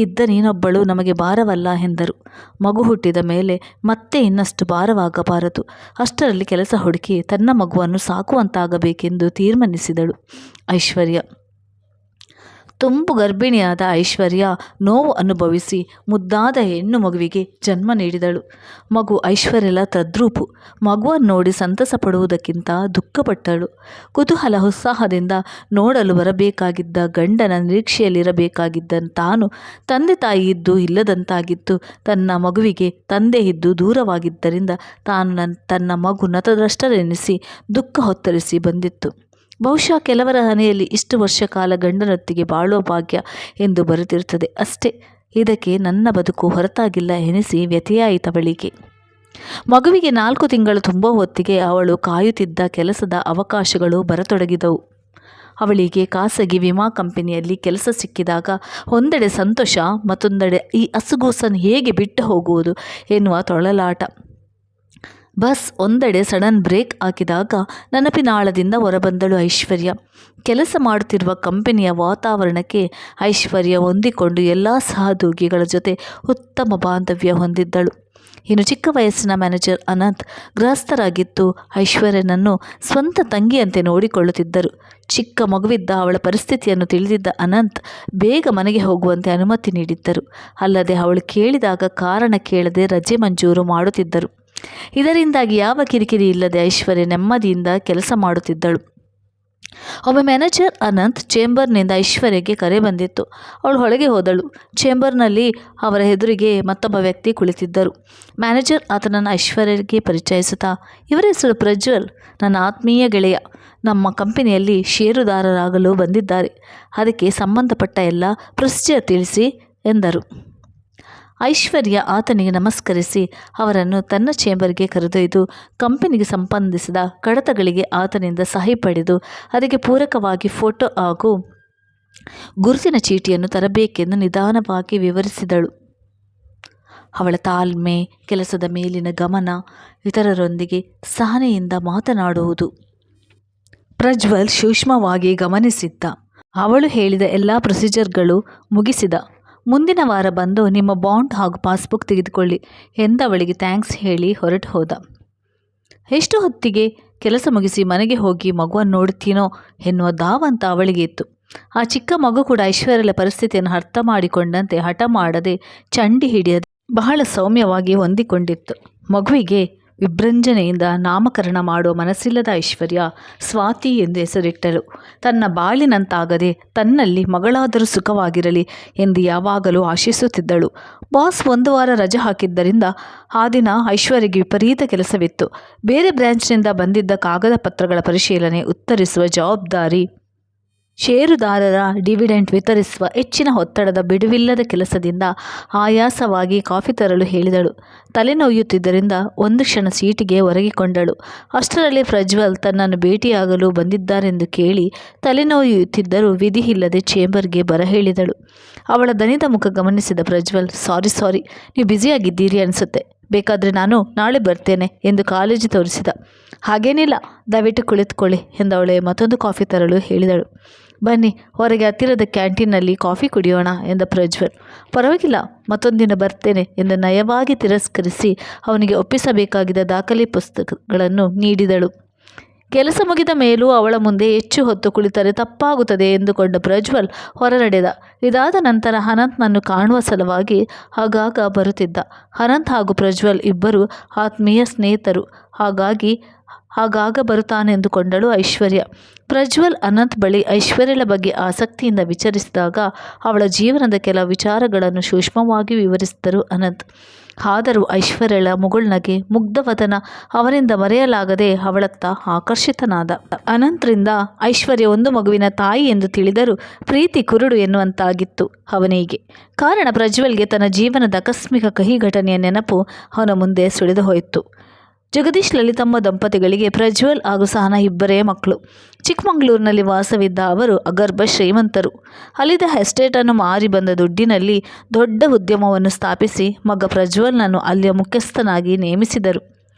ಇದ್ದ ನೀನೊಬ್ಬಳು ನಮಗೆ ಭಾರವಲ್ಲ ಎಂದರು. ಮಗು ಹುಟ್ಟಿದ ಮೇಲೆ ಮತ್ತೆ ಇನ್ನಷ್ಟು ಭಾರವಾಗಬಾರದು. ಅಷ್ಟರಲ್ಲಿ ಕೆಲಸ ಹುಡುಕಿ ತನ್ನ ಮಗುವನ್ನು ಸಾಕುವಂತಾಗಬೇಕೆಂದು ತೀರ್ಮಾನಿಸಿದಳು ಐಶ್ವರ್ಯ. ತುಂಬು ಗರ್ಭಿಣಿಯಾದ ಐಶ್ವರ್ಯ ನೋವು ಅನುಭವಿಸಿ ಮುದ್ದಾದ ಹೆಣ್ಣು ಮಗುವಿಗೆ ಜನ್ಮ ನೀಡಿದಳು. ಮಗು ಐಶ್ವರ್ಯಲ ತದ್ರೂಪು. ಮಗುವನ್ನು ನೋಡಿ ಸಂತಸ ಪಡುವುದಕ್ಕಿಂತ ದುಃಖಪಟ್ಟಳು. ಕುತೂಹಲ ಉತ್ಸಾಹದಿಂದ ನೋಡಲು ಬರಬೇಕಾಗಿದ್ದ ಗಂಡನ ನಿರೀಕ್ಷೆಯಲ್ಲಿರಬೇಕಾಗಿದ್ದ ತಾನು ತಂದೆ ತಾಯಿ ಇದ್ದು ಇಲ್ಲದಂತಾಗಿತ್ತು. ತನ್ನ ಮಗುವಿಗೆ ತಂದೆ ಇದ್ದು ದೂರವಾಗಿದ್ದರಿಂದ ತನ್ನ ಮಗು ನತದ್ರಷ್ಟರೆನಿಸಿ ದುಃಖ ಹೊತ್ತರಿಸಿ ಬಂದಿತ್ತು. ಬಹುಶಃ ಕೆಲವರ ಹಣೆಯಲ್ಲಿ ಇಷ್ಟು ವರ್ಷ ಕಾಲ ಗಂಡನೊತ್ತಿಗೆ ಬಾಳುವ ಭಾಗ್ಯ ಎಂದು ಬರೆದಿರುತ್ತದೆ ಅಷ್ಟೇ. ಇದಕ್ಕೆ ನನ್ನ ಬದುಕು ಹೊರತಾಗಿಲ್ಲ ಎನಿಸಿ ವ್ಯಥೆಯಾಯಿತವಳಿಗೆ. ಮಗುವಿಗೆ 4 ತಿಂಗಳು ತುಂಬುವ ಹೊತ್ತಿಗೆ ಅವಳು ಕಾಯುತ್ತಿದ್ದ ಕೆಲಸದ ಅವಕಾಶಗಳು ಬರತೊಡಗಿದವು. ಅವಳಿಗೆ ಖಾಸಗಿ ವಿಮಾ ಕಂಪನಿಯಲ್ಲಿ ಕೆಲಸ ಸಿಕ್ಕಿದಾಗ ಒಂದೆಡೆ ಸಂತೋಷ, ಮತ್ತೊಂದೆಡೆ ಈ ಹಸುಗೂಸನ್ನು ಹೇಗೆ ಬಿಟ್ಟು ಹೋಗುವುದು ಎನ್ನುವ ತೊಳಲಾಟ. ಬಸ್ ಒಂದೆಡೆ ಸಡನ್ ಬ್ರೇಕ್ ಹಾಕಿದಾಗ ನೆನಪಿನಾಳದಿಂದ ಹೊರಬಂದಳು ಐಶ್ವರ್ಯ. ಕೆಲಸ ಮಾಡುತ್ತಿರುವ ಕಂಪನಿಯ ವಾತಾವರಣಕ್ಕೆ ಐಶ್ವರ್ಯ ಹೊಂದಿಕೊಂಡು ಎಲ್ಲ ಸಹೋದ್ಯೋಗಿಗಳ ಜೊತೆ ಉತ್ತಮ ಬಾಂಧವ್ಯ ಹೊಂದಿದ್ದಳು. ಇನ್ನು ಚಿಕ್ಕ ವಯಸ್ಸಿನ ಮ್ಯಾನೇಜರ್ ಅನಂತ್ ಗೃಹಸ್ಥರಾಗಿದ್ದು ಐಶ್ವರ್ಯನನ್ನು ಸ್ವಂತ ತಂಗಿಯಂತೆ ನೋಡಿಕೊಳ್ಳುತ್ತಿದ್ದರು. ಚಿಕ್ಕ ಮಗುವಿದ್ದ ಅವಳ ಪರಿಸ್ಥಿತಿಯನ್ನು ತಿಳಿದಿದ್ದ ಅನಂತ್ ಬೇಗ ಮನೆಗೆ ಹೋಗುವಂತೆ ಅನುಮತಿ ನೀಡಿದ್ದರು. ಅಲ್ಲದೆ ಅವಳು ಕೇಳಿದಾಗ ಕಾರಣ ಕೇಳದೆ ರಜೆ ಮಂಜೂರು ಮಾಡುತ್ತಿದ್ದರು. ಇದರಿಂದಾಗಿ ಯಾವ ಕಿರಿಕಿರಿ ಇಲ್ಲದೆ ಐಶ್ವರ್ಯ ನೆಮ್ಮದಿಯಿಂದ ಕೆಲಸ ಮಾಡುತ್ತಿದ್ದಳು. ಒಮ್ಮೆ ಮ್ಯಾನೇಜರ್ ಅನಂತ್ ಚೇಂಬರ್ನಿಂದ ಐಶ್ವರ್ಯಗೆ ಕರೆ ಬಂದಿತ್ತು. ಅವಳು ಹೊರಗೆ ಹೋದಳು. ಚೇಂಬರ್ನಲ್ಲಿ ಅವರ ಎದುರಿಗೆ ಮತ್ತೊಬ್ಬ ವ್ಯಕ್ತಿ ಕುಳಿತಿದ್ದರು. ಮ್ಯಾನೇಜರ್ ಆತನನ್ನು ಐಶ್ವರ್ಯಗೆ ಪರಿಚಯಿಸುತ್ತಾ, ಇವರ ಹೆಸರು ಪ್ರಜ್ವಲ್, ನನ್ನ ಆತ್ಮೀಯ ಗೆಳೆಯ. ನಮ್ಮ ಕಂಪನಿಯಲ್ಲಿ ಷೇರುದಾರರಾಗಲು ಬಂದಿದ್ದಾರೆ. ಅದಕ್ಕೆ ಸಂಬಂಧಪಟ್ಟ ಎಲ್ಲ ಪ್ರೊಸೀಜರ್ ತಿಳಿಸಿ ಎಂದರು. ಐಶ್ವರ್ಯ ಆತನಿಗೆ ನಮಸ್ಕರಿಸಿ ಅವರನ್ನು ತನ್ನ ಚೇಂಬರ್ಗೆ ಕರೆದೊಯ್ದು ಕಂಪನಿಗೆ ಸಂಬಂಧಿಸಿದ ಕಡತಗಳಿಗೆ ಆತನಿಂದ ಸಹಿ ಪಡೆದು ಅದಕ್ಕೆ ಪೂರಕವಾಗಿ ಫೋಟೋ ಹಾಗೂ ಗುರುತಿನ ಚೀಟಿಯನ್ನು ತರಬೇಕೆಂದು ನಿಧಾನವಾಗಿ ವಿವರಿಸಿದಳು. ಅವಳ ತಾಳ್ಮೆ, ಕೆಲಸದ ಮೇಲಿನ ಗಮನ, ಇತರರೊಂದಿಗೆ ಸಹನೆಯಿಂದ ಮಾತನಾಡುವುದು ಪ್ರಜ್ವಲ್ ಸೂಕ್ಷ್ಮವಾಗಿ ಗಮನಿಸಿದ್ದ. ಅವಳು ಹೇಳಿದ ಎಲ್ಲ ಪ್ರೊಸೀಜರ್ಗಳು ಮುಗಿಸಿದ. ಮುಂದಿನ ವಾರ ಬಂದು ನಿಮ್ಮ ಬಾಂಡ್ ಹಾಗೂ ಪಾಸ್ಬುಕ್ ತೆಗೆದುಕೊಳ್ಳಿ ಎಂದವಳಿಗೆ ಥ್ಯಾಂಕ್ಸ್ ಹೇಳಿ ಹೊರಟು ಹೋದ. ಎಷ್ಟು ಹೊತ್ತಿಗೆ ಕೆಲಸ ಮುಗಿಸಿ ಮನೆಗೆ ಹೋಗಿ ಮಗುವನ್ನು ನೋಡುತ್ತೀನೋ ಎನ್ನುವ ಧಾವಂತ ಅವಳಿಗೆ ಇತ್ತು. ಆ ಚಿಕ್ಕ ಮಗು ಕೂಡ ಐಶ್ವರ್ಯಳ ಪರಿಸ್ಥಿತಿಯನ್ನು ಅರ್ಥ ಮಾಡಿಕೊಂಡಂತೆ ಹಠ ಮಾಡದೆ, ಚಂಡಿ ಹಿಡಿಯದೆ ಬಹಳ ಸೌಮ್ಯವಾಗಿ ಹೊಂದಿಕೊಂಡಿತ್ತು. ಮಗುವಿಗೆ ವಿಭೃಂಜನೆಯಿಂದ ನಾಮಕರಣ ಮಾಡುವ ಮನಸ್ಸಿಲ್ಲದ ಐಶ್ವರ್ಯ ಸ್ವಾತಿ ಎಂದು ಹೆಸರಿಟ್ಟಳು. ತನ್ನ ಬಾಳಿನಂತಾಗದೆ ತನ್ನಲ್ಲಿ ಮಗಳಾದರೂ ಸುಖವಾಗಿರಲಿ ಎಂದು ಯಾವಾಗಲೂ ಆಶಿಸುತ್ತಿದ್ದಳು. ಬಾಸ್ ಒಂದು ವಾರ ರಜೆ ಹಾಕಿದ್ದರಿಂದ ಆ ದಿನ ಐಶ್ವರ್ಯಗೆ ವಿಪರೀತ ಕೆಲಸವಿತ್ತು. ಬೇರೆ ಬ್ರಾಂಚ್ನಿಂದ ಬಂದಿದ್ದ ಕಾಗದ ಪತ್ರಗಳ ಪರಿಶೀಲನೆ, ಉತ್ತರಿಸುವ ಜವಾಬ್ದಾರಿ, ಷೇರುದಾರರ ಡಿವಿಡೆಂಟ್ ವಿತರಿಸುವ ಹೆಚ್ಚಿನ ಒತ್ತಡದ ಬಿಡುವಿಲ್ಲದ ಕೆಲಸದಿಂದ ಆಯಾಸವಾಗಿ ಕಾಫಿ ತರಲು ಹೇಳಿದಳು. ತಲೆನೋಯುತ್ತಿದ್ದರಿಂದ ಒಂದು ಕ್ಷಣ ಸೀಟಿಗೆ ಒರಗಿಕೊಂಡಳು. ಅಷ್ಟರಲ್ಲಿ ಪ್ರಜ್ವಲ್ ತನ್ನನ್ನು ಭೇಟಿಯಾಗಲು ಬಂದಿದ್ದಾರೆಂದು ಕೇಳಿ ತಲೆನೋಯುತ್ತಿದ್ದರೂ ವಿಧಿಯಿಲ್ಲದೆ ಚೇಂಬರ್ಗೆ ಬರ ಹೇಳಿದಳು. ಅವಳ ದನಿದ ಮುಖ ಗಮನಿಸಿದ ಪ್ರಜ್ವಲ್, ಸಾರಿ, ನೀವು ಬ್ಯುಸಿಯಾಗಿದ್ದೀರಿ ಅನಿಸುತ್ತೆ, ಬೇಕಾದರೆ ನಾನು ನಾಳೆ ಬರ್ತೇನೆ ಎಂದು ಕಾಳಜಿ ತೋರಿಸಿದ. ಹಾಗೇನಿಲ್ಲ, ದಯವಿಟ್ಟು ಕುಳಿತುಕೊಳ್ಳಿ ಎಂದವಳೆ ಮತ್ತೊಂದು ಕಾಫಿ ತರಲು ಹೇಳಿದಳು. ಬನ್ನಿ, ಹೊರಗೆ ಹತ್ತಿರದ ಕ್ಯಾಂಟೀನ್ನಲ್ಲಿ ಕಾಫಿ ಕುಡಿಯೋಣ ಎಂದ ಪ್ರಜ್ವಲ್. ಪರವಾಗಿಲ್ಲ, ಮತ್ತೊಂದು ದಿನ ಬರ್ತೇನೆ ಎಂದು ನಯವಾಗಿ ತಿರಸ್ಕರಿಸಿ ಅವನಿಗೆ ಒಪ್ಪಿಸಬೇಕಾಗಿದ್ದ ದಾಖಲೆ ಪುಸ್ತಕಗಳನ್ನು ನೀಡಿದಳು. ಕೆಲಸ ಮುಗಿದ ಮೇಲೂ ಅವಳ ಮುಂದೆ ಹೆಚ್ಚು ಹೊತ್ತು ಕುಳಿತರೆ ತಪ್ಪಾಗುತ್ತದೆ ಎಂದುಕೊಂಡ ಪ್ರಜ್ವಲ್ ಹೊರ ನಡೆದ. ಇದಾದ ನಂತರ ಅನಂತ್ನನ್ನು ಕಾಣುವ ಸಲುವಾಗಿ ಆಗಾಗ ಬರುತ್ತಿದ್ದ. ಅನಂತ್ ಹಾಗೂ ಪ್ರಜ್ವಲ್ ಇಬ್ಬರು ಆತ್ಮೀಯ ಸ್ನೇಹಿತರು, ಹಾಗಾಗಿ ಆಗಾಗ ಬರುತ್ತಾನೆಂದುಕೊಂಡಳು ಐಶ್ವರ್ಯ. ಪ್ರಜ್ವಲ್ ಅನಂತ್ ಬಳಿ ಐಶ್ವರ್ಯಳ ಬಗ್ಗೆ ಆಸಕ್ತಿಯಿಂದ ವಿಚಾರಿಸಿದಾಗ ಅವಳ ಜೀವನದ ಕೆಲವು ವಿಚಾರಗಳನ್ನು ಸೂಕ್ಷ್ಮವಾಗಿ ವಿವರಿಸಿದರು ಅನಂತ್. ಆದರೂ ಐಶ್ವರ್ಯಳ ಮುಗುಳ್ನಗೆ, ಮುಗ್ಧವದನ ಅವನಿಂದ ಮರೆಯಲಾಗದೆ ಅವಳತ್ತ ಆಕರ್ಷಿತನಾದ. ಅನಂತ್ರಿಂದ ಐಶ್ವರ್ಯ ಒಂದು ಮಗುವಿನ ತಾಯಿ ಎಂದು ತಿಳಿದರೂ ಪ್ರೀತಿ ಕುರುಡು ಎನ್ನುವಂತಾಗಿತ್ತು ಅವನಿಗೆ. ಕಾರಣ ಪ್ರಜ್ವಲ್ಗೆ ತನ್ನ ಜೀವನದ ಆಕಸ್ಮಿಕ ಕಹಿ ಘಟನೆಯ ನೆನಪು ಅವನ ಮುಂದೆ ಸುಳಿದು ಹೋಯಿತು. ಜಗದೀಶ್ ಲಲಿತಮ್ಮ ದಂಪತಿಗಳಿಗೆ ಪ್ರಜ್ವಲ್ ಹಾಗೂ ಸಹನಾ ಇಬ್ಬರೇ ಮಕ್ಕಳು. ಚಿಕ್ಕಮಗಳೂರಿನಲ್ಲಿ ವಾಸವಿದ್ದ ಅವರು ಅಗರ್ಭ ಶ್ರೀಮಂತರು. ಅಲ್ಲಿದ್ದ ಎಸ್ಟೇಟನ್ನು ಮಾರಿ ಬಂದ ದುಡ್ಡಿನಲ್ಲಿ ದೊಡ್ಡ ಉದ್ಯಮವನ್ನು ಸ್ಥಾಪಿಸಿ ಮಗ ಪ್ರಜ್ವಲ್ನನ್ನು ಅಲ್ಲಿಯ ಮುಖ್ಯಸ್ಥನಾಗಿ ನೇಮಿಸಿದರು.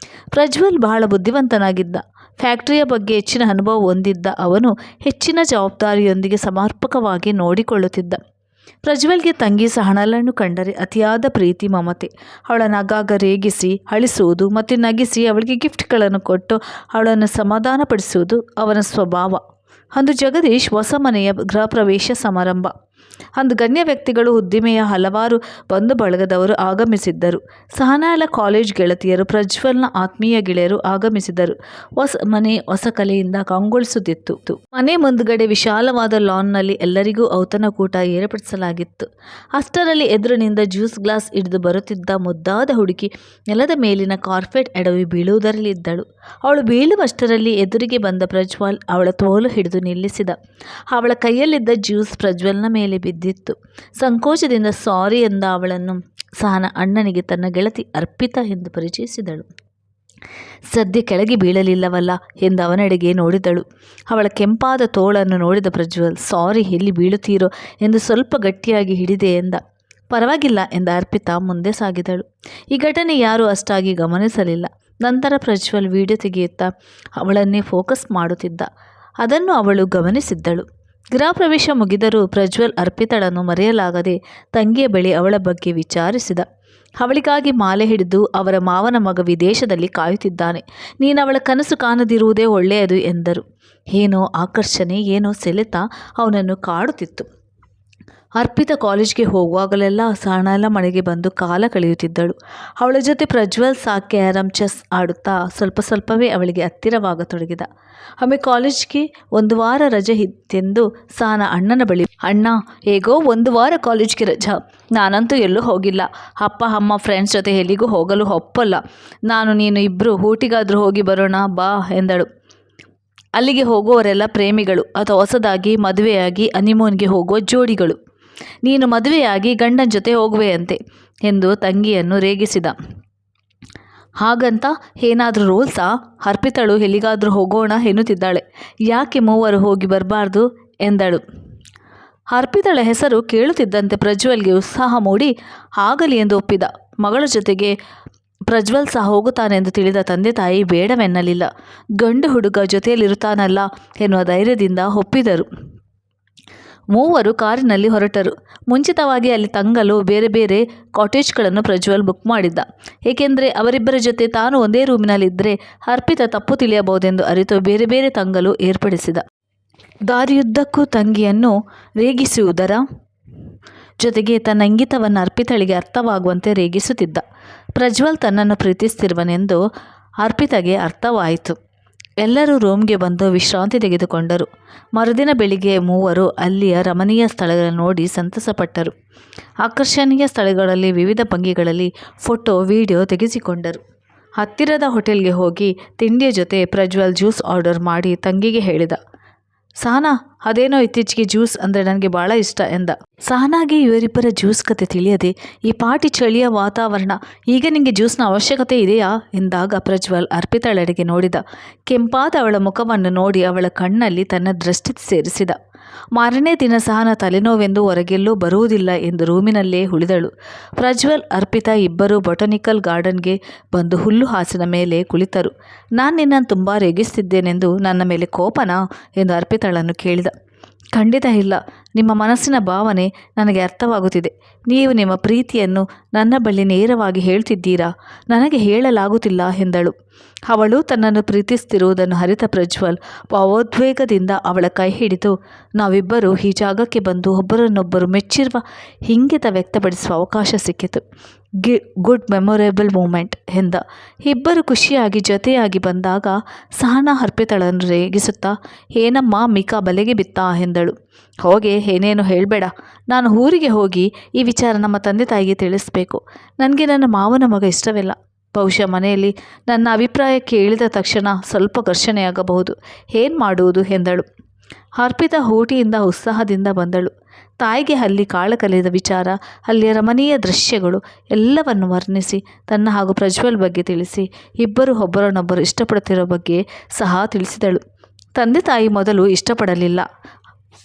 ಪ್ರಜ್ವಲ್ ಬಹಳ ಬುದ್ಧಿವಂತನಾಗಿದ್ದ. ಫ್ಯಾಕ್ಟರಿಯ ಬಗ್ಗೆ ಹೆಚ್ಚಿನ ಅನುಭವ ಹೊಂದಿದ್ದ ಅವನು ಹೆಚ್ಚಿನ ಜವಾಬ್ದಾರಿಯೊಂದಿಗೆ ಸಮರ್ಪಕವಾಗಿ ನೋಡಿಕೊಳ್ಳುತ್ತಿದ್ದ. ಪ್ರಜ್ವಲ್ಗೆ ತಂಗಿ ಸಹನಳನ್ನು ಕಂಡರೆ ಅತಿಯಾದ ಪ್ರೀತಿ, ಮಮತೆ. ಅವಳನ್ನು ಆಗಾಗ ರೇಗಿಸಿ ಅಳಿಸುವುದು ಮತ್ತು ನಗಿಸಿ ಅವಳಿಗೆ ಗಿಫ್ಟ್ಗಳನ್ನು ಕೊಟ್ಟು ಅವಳನ್ನು ಸಮಾಧಾನಪಡಿಸುವುದು ಅವನ ಸ್ವಭಾವ. ಅಂದು ಜಗದೀಶ್ ಹೊಸ ಮನೆಯ ಗೃಹ ಪ್ರವೇಶ ಸಮಾರಂಭ. ಅಂದು ಗಣ್ಯ ವ್ಯಕ್ತಿಗಳು, ಉದ್ದಿಮೆಯ ಹಲವಾರು ಬಂಧು ಬಳಗದವರು ಆಗಮಿಸಿದ್ದರು. ಸಹನಾಳ ಕಾಲೇಜ್ ಗೆಳತಿಯರು, ಪ್ರಜ್ವಲ್ನ ಆತ್ಮೀಯ ಗೆಳೆಯರು ಆಗಮಿಸಿದರು. ಹೊಸ ಮನೆ ಹೊಸ ಕಲೆಯಿಂದ ಕಂಗೊಳಿಸುತ್ತಿತ್ತು. ಮನೆ ಮುಂದುಗಡೆ ವಿಶಾಲವಾದ ಲಾನ್ನಲ್ಲಿ ಎಲ್ಲರಿಗೂ ಔತಣಕೂಟ ಏರ್ಪಡಿಸಲಾಗಿತ್ತು. ಅಷ್ಟರಲ್ಲಿ ಎದುರಿನಿಂದ ಜ್ಯೂಸ್ ಗ್ಲಾಸ್ ಹಿಡಿದು ಬರುತ್ತಿದ್ದ ಮುದ್ದಾದ ಹುಡುಗಿ ನೆಲದ ಮೇಲಿನ ಕಾರ್ಪೆಟ್ ಎಡವಿ ಬೀಳುವುದರಲ್ಲಿದ್ದಳು. ಅವಳು ಬೀಳುವಷ್ಟರಲ್ಲಿ ಎದುರಿಗೆ ಬಂದ ಪ್ರಜ್ವಲ್ ಅವಳ ತೋಳು ಹಿಡಿದು ನಿಲ್ಲಿಸಿದ. ಅವಳ ಕೈಯಲ್ಲಿದ್ದ ಜ್ಯೂಸ್ ಪ್ರಜ್ವಲ್ನ ಮೇಲೆ ಬಿದ್ದಿತ್ತು. ಸಂಕೋಚದಿಂದ ಸಾರಿ ಎಂದ ಅವಳನ್ನು ಸಹನಾ ಅಣ್ಣನಿಗೆ ತನ್ನ ಗೆಳತಿ ಅರ್ಪಿತಾ ಎಂದು ಪರಿಚಯಿಸಿದಳು. ಸದ್ಯ ಕೆಳಗೆ ಬೀಳಲಿಲ್ಲವಲ್ಲ ಎಂದು ಅವನೆಡೆಗೆ ನೋಡಿದಳು. ಅವಳ ಕೆಂಪಾದ ತೋಳನ್ನು ನೋಡಿದ ಪ್ರಜ್ವಲ್, ಸಾರಿ, ಎಲ್ಲಿ ಬೀಳುತ್ತೀರೋ ಎಂದು ಸ್ವಲ್ಪ ಗಟ್ಟಿಯಾಗಿ ಹಿಡಿದೆ ಎಂದ. ಪರವಾಗಿಲ್ಲ ಎಂದ ಅರ್ಪಿತಾ ಮುಂದೆ ಸಾಗಿದಳು. ಈ ಘಟನೆ ಯಾರೂ ಅಷ್ಟಾಗಿ ಗಮನಿಸಲಿಲ್ಲ. ನಂತರ ಪ್ರಜ್ವಲ್ ವಿಡಿಯೋ ತೆಗೆಯುತ್ತಾ ಅವಳನ್ನೇ ಫೋಕಸ್ ಮಾಡುತ್ತಿದ್ದ. ಅದನ್ನು ಅವಳು ಗಮನಿಸಿದ್ದಳು. ಗೃಹ ಪ್ರವೇಶ ಮುಗಿದರೂ ಪ್ರಜ್ವಲ್ ಅರ್ಪಿತಳನ್ನು ಮರೆಯಲಾಗದೆ ತಂಗಿಯ ಬಳಿ ಅವಳ ಬಗ್ಗೆ ವಿಚಾರಿಸಿದ. ಅವಳಿಗಾಗಿ ಮಾಲೆ ಹಿಡಿದು ಅವರ ಮಾವನ ಮಗ ವಿದೇಶದಲ್ಲಿ ಕಾಯುತ್ತಿದ್ದಾನೆ, ನೀನವಳ ಕನಸು ಕಾಣದಿರುವುದೇ ಒಳ್ಳೆಯದು ಎಂದರು. ಏನೋ ಆಕರ್ಷಣೆ, ಏನೋ ಸೆಳೆತ ಅವನನ್ನು ಕಾಡುತ್ತಿತ್ತು. ಅರ್ಪಿತಾ ಕಾಲೇಜ್ಗೆ ಹೋಗುವಾಗಲೆಲ್ಲ ಸಹನಾಳ ಮನೆಗೆ ಬಂದು ಕಾಲ ಕಳೆಯುತ್ತಿದ್ದಳು. ಅವಳ ಜೊತೆ ಪ್ರಜ್ವಲ್ ಕ್ಯಾರಮ್, ಚೆಸ್ ಆಡುತ್ತಾ ಸ್ವಲ್ಪವೇ ಅವಳಿಗೆ ಹತ್ತಿರವಾಗತೊಡಗಿದ. ಒಮ್ಮೆ ಕಾಲೇಜ್ಗೆ ಒಂದು ವಾರ ರಜೆ ಇತ್ತೆಂದು ಸಹನಾ ಅಣ್ಣನ ಬಳಿ, ಅಣ್ಣ, ಹೇಗೋ ಒಂದು ವಾರ ಕಾಲೇಜ್ಗೆ ರಜಾ, ನಾನಂತೂ ಎಲ್ಲೂ ಹೋಗಿಲ್ಲ. ಅಪ್ಪ ಅಮ್ಮ ಫ್ರೆಂಡ್ಸ್ ಜೊತೆ ಎಲ್ಲಿಗೂ ಹೋಗಲು ಒಪ್ಪಲ್ಲ. ನಾನು ನೀನು ಇಬ್ಬರು ಊಟಿಗಾದರೂ ಹೋಗಿ ಬರೋಣ ಬಾ ಎಂದಳು. ಅಲ್ಲಿಗೆ ಹೋಗುವವರೆಲ್ಲ ಪ್ರೇಮಿಗಳು ಅಥವಾ ಹೊಸದಾಗಿ ಮದುವೆಯಾಗಿ ಹನಿಮೂನ್ಗೆ ಹೋಗುವ ಜೋಡಿಗಳು. ನೀನು ಮದುವೆಯಾಗಿ ಗಂಡನ ಜೊತೆ ಹೋಗುವೆಯಂತೆ ಎಂದು ತಂಗಿಯನ್ನು ರೇಗಿಸಿದ. ಹಾಗಂತ ಏನಾದರೂ ರೂಲ್ಸಾ? ಅರ್ಪಿತಳು ಎಲ್ಲಿಗಾದರೂ ಹೋಗೋಣ ಎನ್ನುತ್ತಿದ್ದಾಳೆ. ಯಾಕೆ ಮೂವರು ಹೋಗಿ ಬರಬಾರ್ದು ಎಂದಳು. ಅರ್ಪಿತಳ ಹೆಸರು ಕೇಳುತ್ತಿದ್ದಂತೆ ಪ್ರಜ್ವಲ್ಗೆ ಉತ್ಸಾಹ ಮೂಡಿ ಆಗಲಿ ಎಂದು ಒಪ್ಪಿದ. ಮಗಳ ಜೊತೆಗೆ ಪ್ರಜ್ವಲ್ ಸಹ ಹೋಗುತ್ತಾನೆಂದು ತಿಳಿದ ತಂದೆ ತಾಯಿ ಬೇಡವೆನ್ನಲಿಲ್ಲ. ಗಂಡು ಹುಡುಗ ಜೊತೆಯಲ್ಲಿರುತ್ತಾನಲ್ಲ ಎನ್ನುವ ಧೈರ್ಯದಿಂದ ಒಪ್ಪಿದರು. ಮೂವರು ಕಾರಿನಲ್ಲಿ ಹೊರಟರು. ಮುಂಚಿತವಾಗಿ ಅಲ್ಲಿ ತಂಗಲು ಬೇರೆ ಬೇರೆ ಕಾಟೇಜ್ಗಳನ್ನು ಪ್ರಜ್ವಲ್ ಬುಕ್ ಮಾಡಿದ್ದ. ಏಕೆಂದರೆ ಅವರಿಬ್ಬರ ಜೊತೆ ತಾನು ಒಂದೇ ರೂಮಿನಲ್ಲಿದ್ದರೆ ಅರ್ಪಿತ ತಪ್ಪು ತಿಳಿಯಬಹುದೆಂದು ಅರಿತು ಬೇರೆ ಬೇರೆ ತಂಗಲು ಏರ್ಪಡಿಸಿದ. ದಾರಿಯುದ್ದಕ್ಕೂ ತಂಗಿಯನ್ನು ರೇಗಿಸುವುದರ ಜೊತೆಗೆ ತನ್ನ ಇಂಗಿತವನ್ನು ಅರ್ಪಿತಳಿಗೆ ಅರ್ಥವಾಗುವಂತೆ ರೇಗಿಸುತ್ತಿದ್ದ. ಪ್ರಜ್ವಲ್ ತನ್ನನ್ನು ಪ್ರೀತಿಸ್ತಿರುವನೆಂದು ಅರ್ಪಿತಗೆ ಅರ್ಥವಾಯಿತು. ಎಲ್ಲರೂ ರೂಮ್ಗೆ ಬಂದು ವಿಶ್ರಾಂತಿ ತೆಗೆದುಕೊಂಡರು. ಮರುದಿನ ಬೆಳಿಗ್ಗೆ ಮೂವರು ಅಲ್ಲಿಯ ರಮಣೀಯ ಸ್ಥಳಗಳನ್ನು ನೋಡಿ ಸಂತಸಪಟ್ಟರು. ಆಕರ್ಷಣೀಯ ಸ್ಥಳಗಳಲ್ಲಿ ವಿವಿಧ ಭಂಗಿಗಳಲ್ಲಿ ಫೋಟೋ ವಿಡಿಯೋ ತೆಗೆಸಿಕೊಂಡರು. ಹತ್ತಿರದ ಹೋಟೆಲ್ಗೆ ಹೋಗಿ ತಿಂಡಿಯ ಜೊತೆ ಪ್ರಜ್ವಲ್ ಜ್ಯೂಸ್ ಆರ್ಡರ್ ಮಾಡಿ ತಂಗಿಗೆ ಹೇಳಿದ. ಸಹನಾ, ಅದೇನೋ ಇತ್ತೀಚೆಗೆ ಜ್ಯೂಸ್ ಅಂದರೆ ನನಗೆ ಭಾಳ ಇಷ್ಟ ಎಂದ. ಸಹನಾಗೆ ಇವರಿಬ್ಬರ ಜ್ಯೂಸ್ ಕತೆ ತಿಳಿಯದೆ, ಈ ಪಾಟಿ ಚಳಿಯ ವಾತಾವರಣ, ಈಗ ನಿಮಗೆ ಜ್ಯೂಸ್ನ ಅವಶ್ಯಕತೆ ಇದೆಯಾ ಎಂದಾಗ ಪ್ರಜ್ವಲ್ ಅರ್ಪಿತಳೆಡೆಗೆ ನೋಡಿದ. ಕೆಂಪಾದ ಅವಳ ಮುಖವನ್ನು ನೋಡಿ ಅವಳ ಕಣ್ಣಲ್ಲಿ ತನ್ನ ದೃಷ್ಟಿ ಸೇರಿಸಿದ. ಮಾರನೇ ದಿನ ಸಹನಾ ತಲೆನೋವೆಂದು ಹೊರಗೆಲ್ಲೂ ಬರುವುದಿಲ್ಲ ಎಂದು ರೂಮಿನಲ್ಲೇ ಉಳಿದಳು. ಪ್ರಜ್ವಲ್ ಅರ್ಪಿತಾ ಇಬ್ಬರೂ ಬೊಟಾನಿಕಲ್ ಗಾರ್ಡನ್ಗೆ ಬಂದು ಹುಲ್ಲು ಹಾಸಿನ ಮೇಲೆ ಕುಳಿತರು. ನಾನು ನಿನ್ನನ್ನು ತುಂಬ ರೇಗಿಸ್ತಿದ್ದೇನೆಂದು ನನ್ನ ಮೇಲೆ ಕೋಪನಾ ಎಂದು ಅರ್ಪಿತಾಳನ್ನು ಕೇಳಿದ. ಖಂಡಿತ ಇಲ್ಲ, ನಿಮ್ಮ ಮನಸ್ಸಿನ ಭಾವನೆ ನನಗೆ ಅರ್ಥವಾಗುತ್ತಿದೆ. ನೀವು ನಿಮ್ಮ ಪ್ರೀತಿಯನ್ನು ನನ್ನ ಬಳಿ ನೇರವಾಗಿ ಹೇಳ್ತಿದ್ದೀರಾ, ನನಗೆ ಹೇಳಲಾಗುತ್ತಿಲ್ಲ ಎಂದಳು. ಅವಳು ತನ್ನನ್ನು ಪ್ರೀತಿಸ್ತಿರುವುದನ್ನು ಅರಿತ ಪ್ರಜ್ವಲ್ ಭಾವೋದ್ವೇಗದಿಂದ ಅವಳ ಕೈ ಹಿಡಿದು, ನಾವಿಬ್ಬರೂ ಈ ಜಾಗಕ್ಕೆ ಬಂದು ಒಬ್ಬರನ್ನೊಬ್ಬರು ಮೆಚ್ಚಿರುವ ಇಂಗಿತ ವ್ಯಕ್ತಪಡಿಸುವ ಅವಕಾಶ ಸಿಕ್ಕಿತು. ಗುಡ್ ಮೆಮೊರೇಬಲ್ ಮೂಮೆಂಟ್ ಎಂದ. ಇಬ್ಬರು ಖುಷಿಯಾಗಿ ಜೊತೆಯಾಗಿ ಬಂದಾಗ ಸಹನಾ ಅರ್ಪಿತಳನ್ನು ರೇಗಿಸುತ್ತಾ, ಏನಮ್ಮ ಮಿಕಾ ಬಲೆಗೆ ಬಿತ್ತಾ ಎಂದಳು. ಹೋಗೆ, ಏನೇನು ಹೇಳಬೇಡ. ನಾನು ಊರಿಗೆ ಹೋಗಿ ಈ ವಿಚಾರ ನಮ್ಮ ತಂದೆ ತಾಯಿಗೆ ತಿಳಿಸ್ಬೇಕು. ನನಗೆ ನನ್ನ ಮಾವನ ಮಗ ಇಷ್ಟವಿಲ್ಲ. ಬಹುಶಃ ಮನೆಯಲ್ಲಿ ನನ್ನ ಅಭಿಪ್ರಾಯ ಕೇಳಿದ ತಕ್ಷಣ ಸ್ವಲ್ಪ ಘರ್ಷಣೆಯಾಗಬಹುದು. ಏನು ಮಾಡುವುದು ಎಂದಳು. ಅರ್ಪಿತಾ ಊಟಿಯಿಂದ ಉತ್ಸಾಹದಿಂದ ಬಂದಳು. ತಾಯಿಗೆ ಅಲ್ಲಿ ಕಾಳ ಕಲಿದ ವಿಚಾರ, ಅಲ್ಲಿಯ ರಮಣೀಯ ದೃಶ್ಯಗಳು ಎಲ್ಲವನ್ನು ವರ್ಣಿಸಿ ತನ್ನ ಹಾಗೂ ಪ್ರಜ್ವಲ್ ಬಗ್ಗೆ ತಿಳಿಸಿ ಇಬ್ಬರು ಒಬ್ಬರನ್ನೊಬ್ಬರು ಇಷ್ಟಪಡುತ್ತಿರೋ ಬಗ್ಗೆ ಸಹ ತಿಳಿಸಿದಳು. ತಂದೆ ತಾಯಿ ಮೊದಲು ಇಷ್ಟಪಡಲಿಲ್ಲ.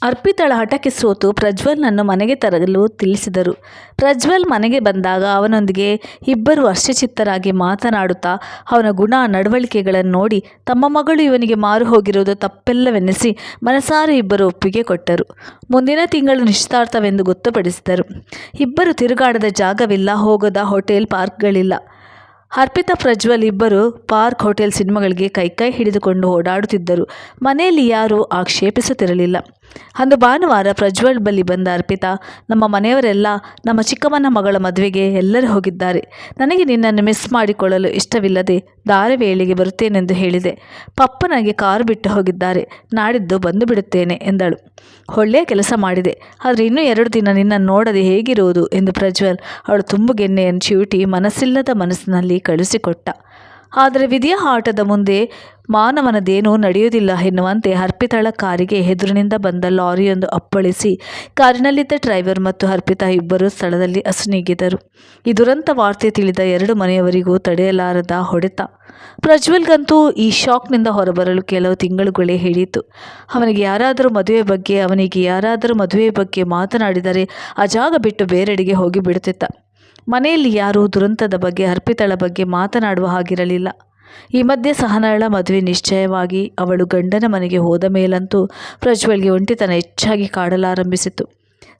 ಅರ್ಪಿತಳ ಹಠಕ್ಕೆ ಸೋತು ಪ್ರಜ್ವಲ್ನನ್ನು ಮನೆಗೆ ತರಲು ತಿಳಿಸಿದರು. ಪ್ರಜ್ವಲ್ ಮನೆಗೆ ಬಂದಾಗ ಅವನೊಂದಿಗೆ ಇಬ್ಬರು ಹರ್ಷಚಿತ್ತರಾಗಿ ಮಾತನಾಡುತ್ತಾ ಅವನ ಗುಣ ನಡವಳಿಕೆಗಳನ್ನು ನೋಡಿ ತಮ್ಮ ಮಗಳು ಇವನಿಗೆ ಮಾರು ಹೋಗಿರುವುದು ತಪ್ಪೆಲ್ಲವೆನ್ನಿಸಿ ಮನಸಾರೆ ಇಬ್ಬರು ಒಪ್ಪಿಗೆ ಕೊಟ್ಟರು. ಮುಂದಿನ ತಿಂಗಳು ನಿಶ್ಚಿತಾರ್ಥವೆಂದು ಗೊತ್ತುಪಡಿಸಿದರು. ಇಬ್ಬರು ತಿರುಗಾಡದ ಜಾಗವಿಲ್ಲ, ಹೋಗದ ಹೋಟೆಲ್, ಪಾರ್ಕ್ಗಳಿಲ್ಲ. ಅರ್ಪಿತಾ ಪ್ರಜ್ವಲ್ ಇಬ್ಬರು ಪಾರ್ಕ್, ಹೋಟೆಲ್, ಸಿನಿಮಾಗಳಿಗೆ ಕೈ ಹಿಡಿದುಕೊಂಡು ಓಡಾಡುತ್ತಿದ್ದರು. ಮನೆಯಲ್ಲಿ ಯಾರೂ ಆಕ್ಷೇಪಿಸುತ್ತಿರಲಿಲ್ಲ. ಅಂದು ಭಾನುವಾರ ಪ್ರಜ್ವಲ್ ಬಳಿ ಬಂದ ಅರ್ಪಿತಾ, ನಮ್ಮ ಮನೆಯವರೆಲ್ಲ ನಮ್ಮ ಚಿಕ್ಕಮ್ಮನ ಮಗಳ ಮದುವೆಗೆ ಎಲ್ಲರೂ ಹೋಗಿದ್ದಾರೆ. ನನಗೆ ನಿನ್ನನ್ನು ಮಿಸ್ ಮಾಡಿಕೊಳ್ಳಲು ಇಷ್ಟವಿಲ್ಲದೆ ಧಾರಾವೇಳೆಗೆ ಬರುತ್ತೇನೆಂದು ಹೇಳಿದೆ. ಪಪ್ಪ ನನಗೆ ಕಾರು ಬಿಟ್ಟು ಹೋಗಿದ್ದಾರೆ. ನಾಡಿದ್ದು ಬಂದು ಬಿಡುತ್ತೇನೆ ಎಂದಳು. ಒಳ್ಳೆಯ ಕೆಲಸ ಮಾಡಿದೆ. ಆದರೆ ಇನ್ನೂ 2 ದಿನ ನಿನ್ನನ್ನು ನೋಡದೆ ಹೇಗಿರುವುದು ಎಂದು ಪ್ರಜ್ವಲ್ ಅವಳು ತುಂಬುಗೆನ್ನೆಯನ್ನು ಚಿವುಟಿ ಮನಸ್ಸಿಲ್ಲದ ಮನಸ್ಸಿನಲ್ಲಿ ಕಳುಹಿಸಿಕೊಟ್ಟ. ಆದರೆ ವಿಧಿಯ ಆಟದ ಮುಂದೆ ಮಾನವನದೇನೂ ನಡೆಯುವುದಿಲ್ಲ ಎನ್ನುವಂತೆ ಅರ್ಪಿತಳ ಕಾರಿಗೆ ಎದುರಿನಿಂದ ಬಂದ ಲಾರಿಯೊಂದು ಅಪ್ಪಳಿಸಿ ಕಾರಿನಲ್ಲಿದ್ದ ಡ್ರೈವರ್ ಮತ್ತು ಅರ್ಪಿತಾ ಇಬ್ಬರು ಸ್ಥಳದಲ್ಲಿ ಅಸುನೀಗಿದರು. ಈ ದುರಂತ ವಾರ್ತೆ ತಿಳಿದ 2 ಮನೆಯವರಿಗೂ ತಡೆಯಲಾರದ ಹೊಡೆತ. ಪ್ರಜ್ವಲ್ಗಂತೂ ಈ ಶಾಕ್ನಿಂದ ಹೊರಬರಲು ಕೆಲವು ತಿಂಗಳುಗಳೇ ಹಿಡಿಯಿತು. ಅವನಿಗೆ ಯಾರಾದರೂ ಮದುವೆ ಬಗ್ಗೆ ಮಾತನಾಡಿದರೆ ಆ ಜಾಗ ಬಿಟ್ಟು ಬೇರೆಡೆಗೆ ಹೋಗಿಬಿಡುತ್ತಿದ್ದ. ಮನೆಯಲ್ಲಿ ಯಾರೂ ದುರಂತದ ಬಗ್ಗೆ, ಅರ್ಪಿತಳ ಬಗ್ಗೆ ಮಾತನಾಡುವ ಹಾಗಿರಲಿಲ್ಲ. ಈ ಮಧ್ಯೆ ಸಹನಾಳ ಮದುವೆ ನಿಶ್ಚಯವಾಗಿ ಅವಳು ಗಂಡನ ಮನೆಗೆ ಹೋದ ಮೇಲಂತೂ ಪ್ರಜ್ವಲ್ಗೆ ಒಂಟಿತನ ಹೆಚ್ಚಾಗಿ ಕಾಡಲಾರಂಭಿಸಿತು.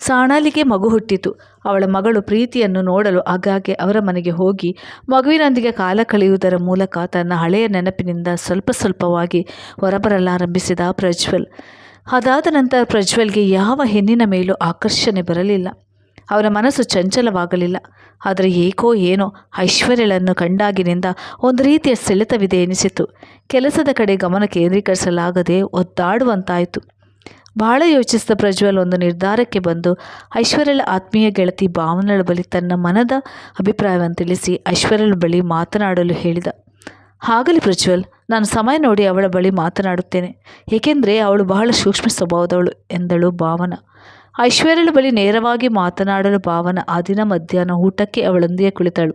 ಸಹನಾಳಿಗೆ ಮಗು ಹುಟ್ಟಿತು. ಅವಳ ಮಗಳು ಪ್ರೀತಿಯನ್ನು ನೋಡಲು ಆಗಾಗ್ಗೆ ಅವರ ಮನೆಗೆ ಹೋಗಿ ಮಗುವಿನೊಂದಿಗೆ ಕಾಲ ಕಳೆಯುವುದರ ಮೂಲಕ ತನ್ನ ಹಳೆಯ ನೆನಪಿನಿಂದ ಸ್ವಲ್ಪ ಸ್ವಲ್ಪವಾಗಿ ಹೊರಬರಲಾರಂಭಿಸಿದ ಪ್ರಜ್ವಲ್. ಅದಾದ ನಂತರ ಪ್ರಜ್ವಲ್ಗೆ ಯಾವ ಹೆಣ್ಣಿನ ಮೇಲೂ ಆಕರ್ಷಣೆ ಬರಲಿಲ್ಲ. ಅವರ ಮನಸ್ಸು ಚಂಚಲವಾಗಲಿಲ್ಲ. ಆದರೆ ಏಕೋ ಏನೋ ಐಶ್ವರ್ಯಳನ್ನು ಕಂಡಾಗಿನಿಂದ ಒಂದು ರೀತಿಯ ಸೆಳೆತವಿದೆ ಎನಿಸಿತು. ಕೆಲಸದ ಕಡೆ ಗಮನ ಕೇಂದ್ರೀಕರಿಸಲಾಗದೆ ಒದ್ದಾಡುವಂತಾಯಿತು. ಬಹಳ ಯೋಚಿಸಿದ ಪ್ರಜ್ವಲ್ ಒಂದು ನಿರ್ಧಾರಕ್ಕೆ ಬಂದು ಐಶ್ವರ್ಯಳ ಆತ್ಮೀಯ ಗೆಳತಿ ಭಾವನಳ ಬಳಿ ತನ್ನ ಮನದ ಅಭಿಪ್ರಾಯವನ್ನು ತಿಳಿಸಿ ಐಶ್ವರ್ಯಳ ಬಳಿ ಮಾತನಾಡಲು ಹೇಳಿದ. ಆಗಲಿ ಪ್ರಜ್ವಲ್, ನಾನು ಸಮಯ ನೋಡಿ ಅವಳ ಬಳಿ ಮಾತನಾಡುತ್ತೇನೆ. ಏಕೆಂದರೆ ಅವಳು ಬಹಳ ಸೂಕ್ಷ್ಮ ಸ್ವಭಾವದವಳು ಎಂದಳು ಭಾವನ. ಐಶ್ವರ್ಯಳ ಬಳಿ ನೇರವಾಗಿ ಮಾತನಾಡಲು ಭಾವನಾ ಆ ದಿನ ಮಧ್ಯಾಹ್ನ ಊಟಕ್ಕೆ ಅವಳೊಂದಿಗೆ ಕುಳಿತಳು.